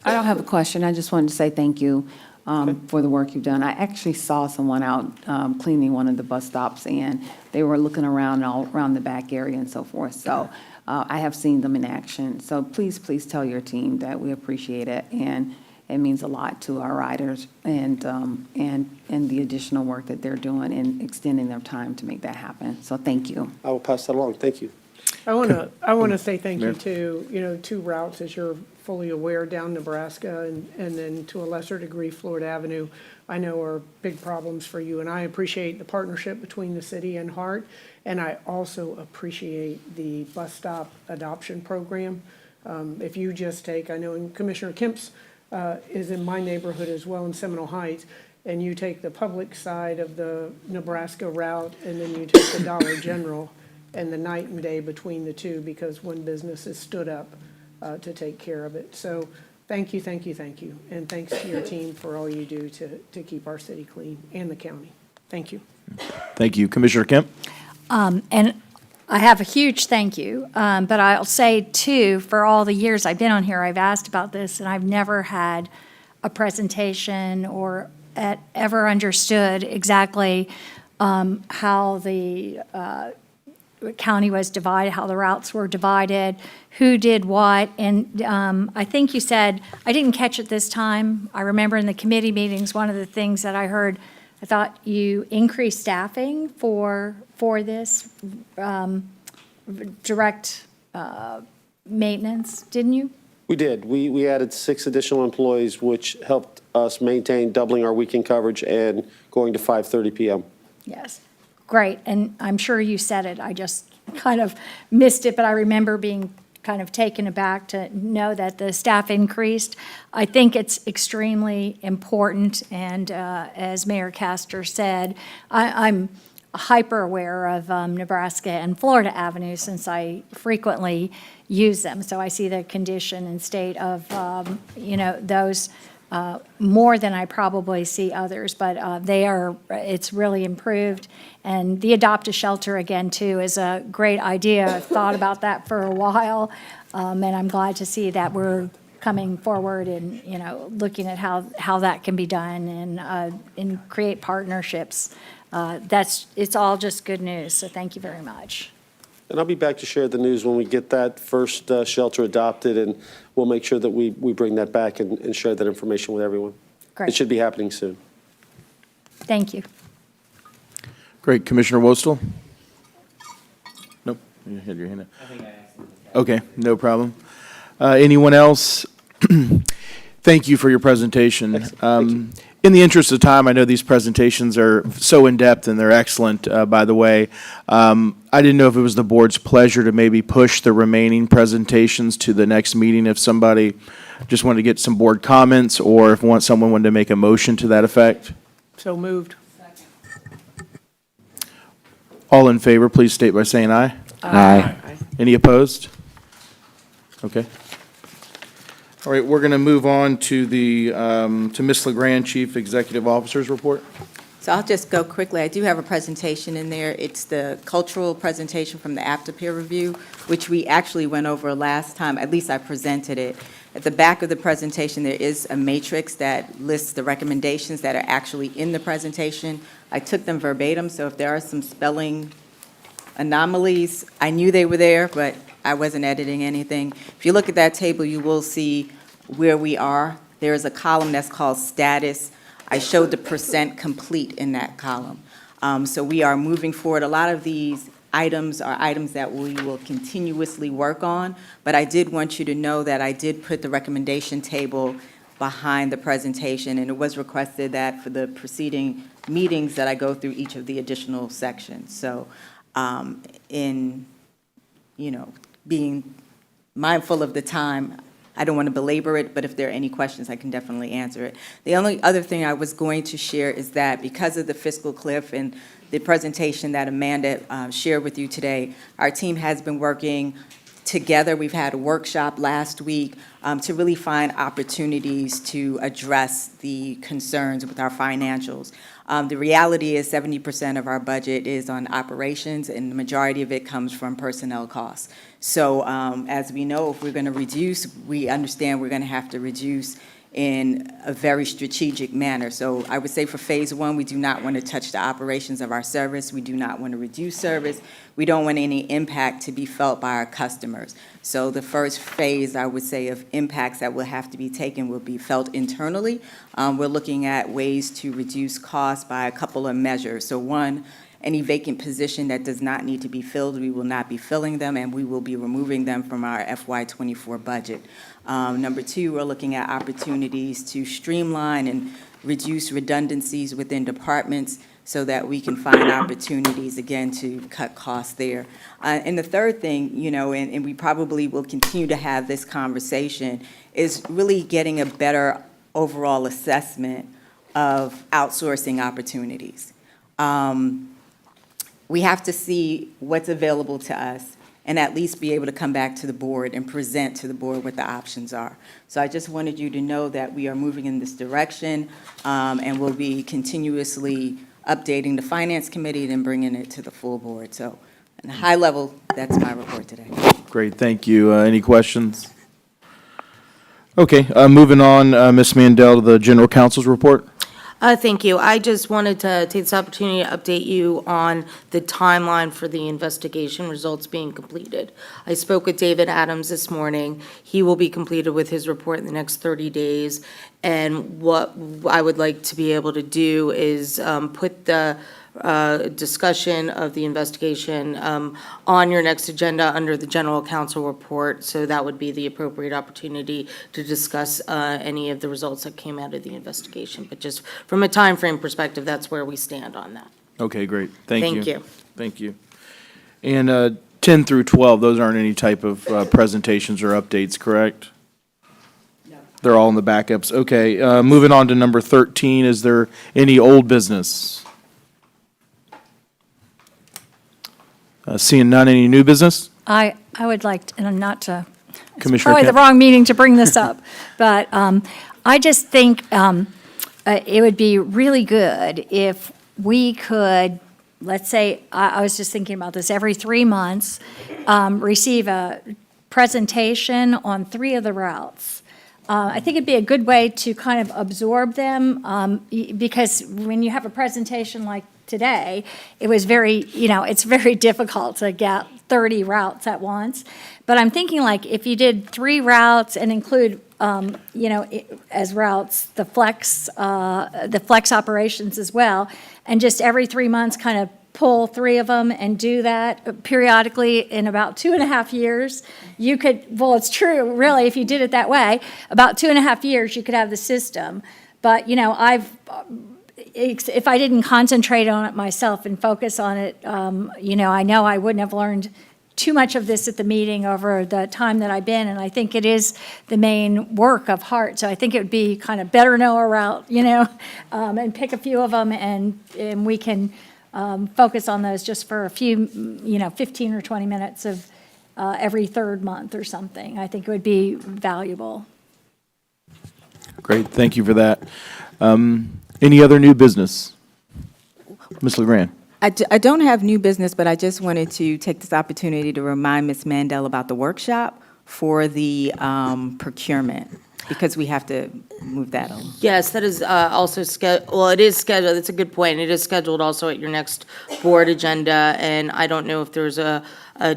I don't have a question. I just wanted to say thank you. for the work you've done. I actually saw someone out cleaning one of the bus stops, and they were looking around all around the back area and so forth. So I have seen them in action. So please, please tell your team that we appreciate it, and it means a lot to our riders and the additional work that they're doing and extending their time to make that happen. So thank you. I will pass that along. Thank you. I want to say thank you to, two routes, as you're fully aware, down Nebraska and then to a lesser degree, Florida Avenue, I know are big problems for you. And I appreciate the partnership between the city and HART. And I also appreciate the bus stop adoption program. If you just take, I know Commissioner Kemp's is in my neighborhood as well in Seminole Heights, and you take the public side of the Nebraska route, and then you take the Dollar General, and the night and day between the two, because one business has stood up to take care of it. So thank you, thank you, thank you. And thanks to your team for all you do to keep our city clean and the county. Thank you. Thank you. Commissioner Kemp? And I have a huge thank you, but I'll say too, for all the years I've been on here, I've asked about this, and I've never had a presentation or ever understood exactly how the county was divided, how the routes were divided, who did what. And I think you said, I didn't catch it this time. I remember in the committee meetings, one of the things that I heard, I thought you increased staffing for this direct maintenance, didn't you? We did. We added 6 additional employees, which helped us maintain doubling our weekend coverage and going to 5:30 p.m. Yes, great, and I'm sure you said it, I just kind of missed it, but I remember being kind of taken aback to know that the staff increased. I think it's extremely important, and as Mayor Castor said, I'm hyper aware of Nebraska and Florida Avenue since I frequently use them, so I see the condition and state of, those more than I probably see others, but it's really improved. And the Adopt-A-Shelter, again, too, is a great idea. I've thought about that for a while, and I'm glad to see that we're coming forward and, looking at how that can be done and create partnerships. It's all just good news, so thank you very much. And I'll be back to share the news when we get that first shelter adopted, and we'll make sure that we bring that back and share that information with everyone. Great. It should be happening soon. Thank you. Great. Commissioner Wostel? Nope. You had your hand up. Okay, no problem. Anyone else? Thank you for your presentation. In the interest of time, I know these presentations are so in-depth and they're excellent, by the way. I didn't know if it was the board's pleasure to maybe push the remaining presentations to the next meeting if somebody just wanted to get some board comments, or if someone wanted to make a motion to that effect. So moved. All in favor, please state by saying aye. Aye. Any opposed? Okay. All right, we're going to move on to to Ms. LeGrand, Chief Executive Officer's report. So I'll just go quickly. I do have a presentation in there. It's the cultural presentation from the after peer review, which we actually went over last time, at least I presented it. At the back of the presentation, there is a matrix that lists the recommendations that are actually in the presentation. I took them verbatim, so if there are some spelling anomalies, I knew they were there, but I wasn't editing anything. If you look at that table, you will see where we are. There is a column that's called status. I showed the percent complete in that column. So we are moving forward. A lot of these items are items that we will continuously work on, but I did want you to know that I did put the recommendation table behind the presentation, and it was requested that for the preceding meetings that I go through each of the additional sections. So being mindful of the time, I don't want to belabor it, but if there are any questions, I can definitely answer it. The only other thing I was going to share is that because of the fiscal cliff and the presentation that Amanda shared with you today, our team has been working together. We've had a workshop last week to really find opportunities to address the concerns with our financials. The reality is 70% of our budget is on operations, and the majority of it comes from personnel costs. So as we know, if we're going to reduce, we understand we're going to have to reduce in a very strategic manner. So I would say for phase one, we do not want to touch the operations of our service. We do not want to reduce service. We don't want any impact to be felt by our customers. So the first phase, I would say, of impacts that will have to be taken will be felt internally. We're looking at ways to reduce costs by a couple of measures. So one, any vacant position that does not need to be filled, we will not be filling them, and we will be removing them from our FY24 budget. Number two, we're looking at opportunities to streamline and reduce redundancies within departments so that we can find opportunities, again, to cut costs there. And the third thing, you know, and we probably will continue to have this conversation, is really getting a better overall assessment of outsourcing opportunities. We have to see what's available to us and at least be able to come back to the board and present to the board what the options are. So I just wanted you to know that we are moving in this direction, and we'll be continuously updating the Finance Committee and then bringing it to the full board. So at a high level, that's my report today. Great, thank you. Any questions? Okay, moving on, Ms. Mandel, to the General Counsel's report. Thank you. I just wanted to take this opportunity to update you on the timeline for the investigation results being completed. I spoke with David Adams this morning. He will be completed with his report in the next 30 days. And what I would like to be able to do is put the discussion of the investigation on your next agenda under the general counsel report. So that would be the appropriate opportunity to discuss any of the results that came out of the investigation. But just from a time frame perspective, that's where we stand on that. Okay, great, thank you. Thank you. Thank you. And 10 through 12, those aren't any type of presentations or updates, correct? No. They're all in the backups. Okay, moving on to number 13, is there any old business? Seeing none, any new business? I would like, and not to, it's Commissioner probably the Kemp? wrong meeting to bring this up, but I just think it would be really good if we could, let's say, I was just thinking about this, every 3 months, receive a presentation on 3 of the routes. I think it'd be a good way to kind of absorb them, because when you have a presentation like today, it was very, you know, it's very difficult to get 30 routes at once. But I'm thinking, like, if you did 3 routes and include, you know, as routes, the flex operations as well, and just every 3 months kind of pull 3 of them and do that periodically in about 2.5 years, you could, well, it's true, really, if you did it that way, about 2.5 years, you could have the system. But, you know, if I didn't concentrate on it myself and focus on it, you know I wouldn't have learned too much of this at the meeting over the time that I've been, and I think it is the main work of HART. So I think it would be kind of better know a route, you know, and pick a few of them, and we can focus on those just for a few, you know, 15 or 20 minutes of every 3rd month or something. I think it would be valuable. Great, thank you for that. Any other new business? Ms. LeGrand? I don't have new business, but I just wanted to take this opportunity to remind Ms. Mandel about the workshop for the procurement, because we have to move that on. Yes, that is also scheduled, well, it is scheduled, it's a good point. It is scheduled also at your next board agenda, and I don't know if there's a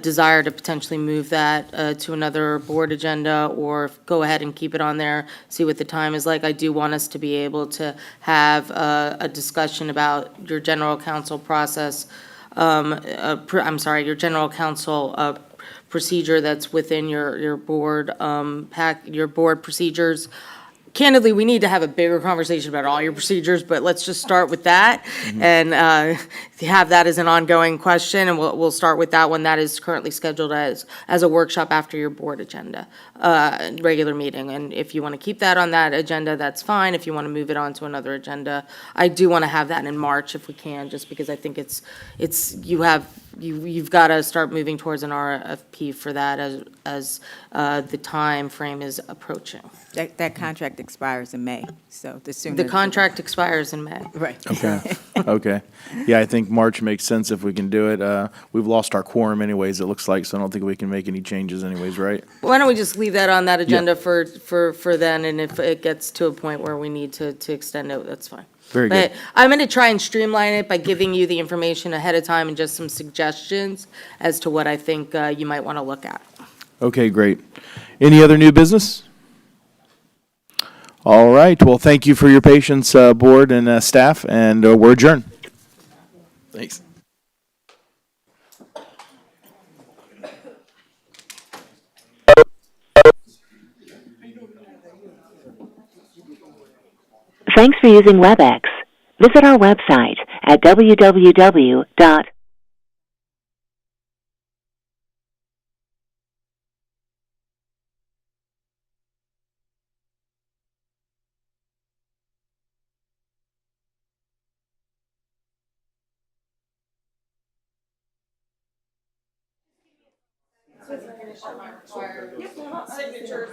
desire to potentially move that to another board agenda, or go ahead and keep it on there, see what the time is like. I do want us to be able to have a discussion about your general counsel process, your general counsel procedure that's within your board your board procedures. Candidly, we need to have a bigger conversation about all your procedures, but let's just start with that and have that as an ongoing question, and we'll start with that one. That is currently scheduled as a workshop after your board agenda, regular meeting. And if you want to keep that on that agenda, that's fine. If you want to move it on to another agenda, I do want to have that in March if we can, just because I think you have you've got to start moving towards an RFP for that as the time frame is approaching. That contract expires in May, so the sooner. The contract expires in May. Right. Okay, okay. Yeah, I think March makes sense if we can do it. We've lost our quorum anyways, it looks like, so I don't think we can make any changes anyways, right? Why don't we just leave that on that agenda for then, and if it gets to a point where we need to extend it, that's fine. Very But good. I'm going to try and streamline it by giving you the information ahead of time and just some suggestions as to what I think you might want to look at. Okay, great. Any other new business? All right, well, thank you for your patience, board and staff, and we're adjourned. Thanks. Thanks for using WebEx. Visit our website at www. Signatures.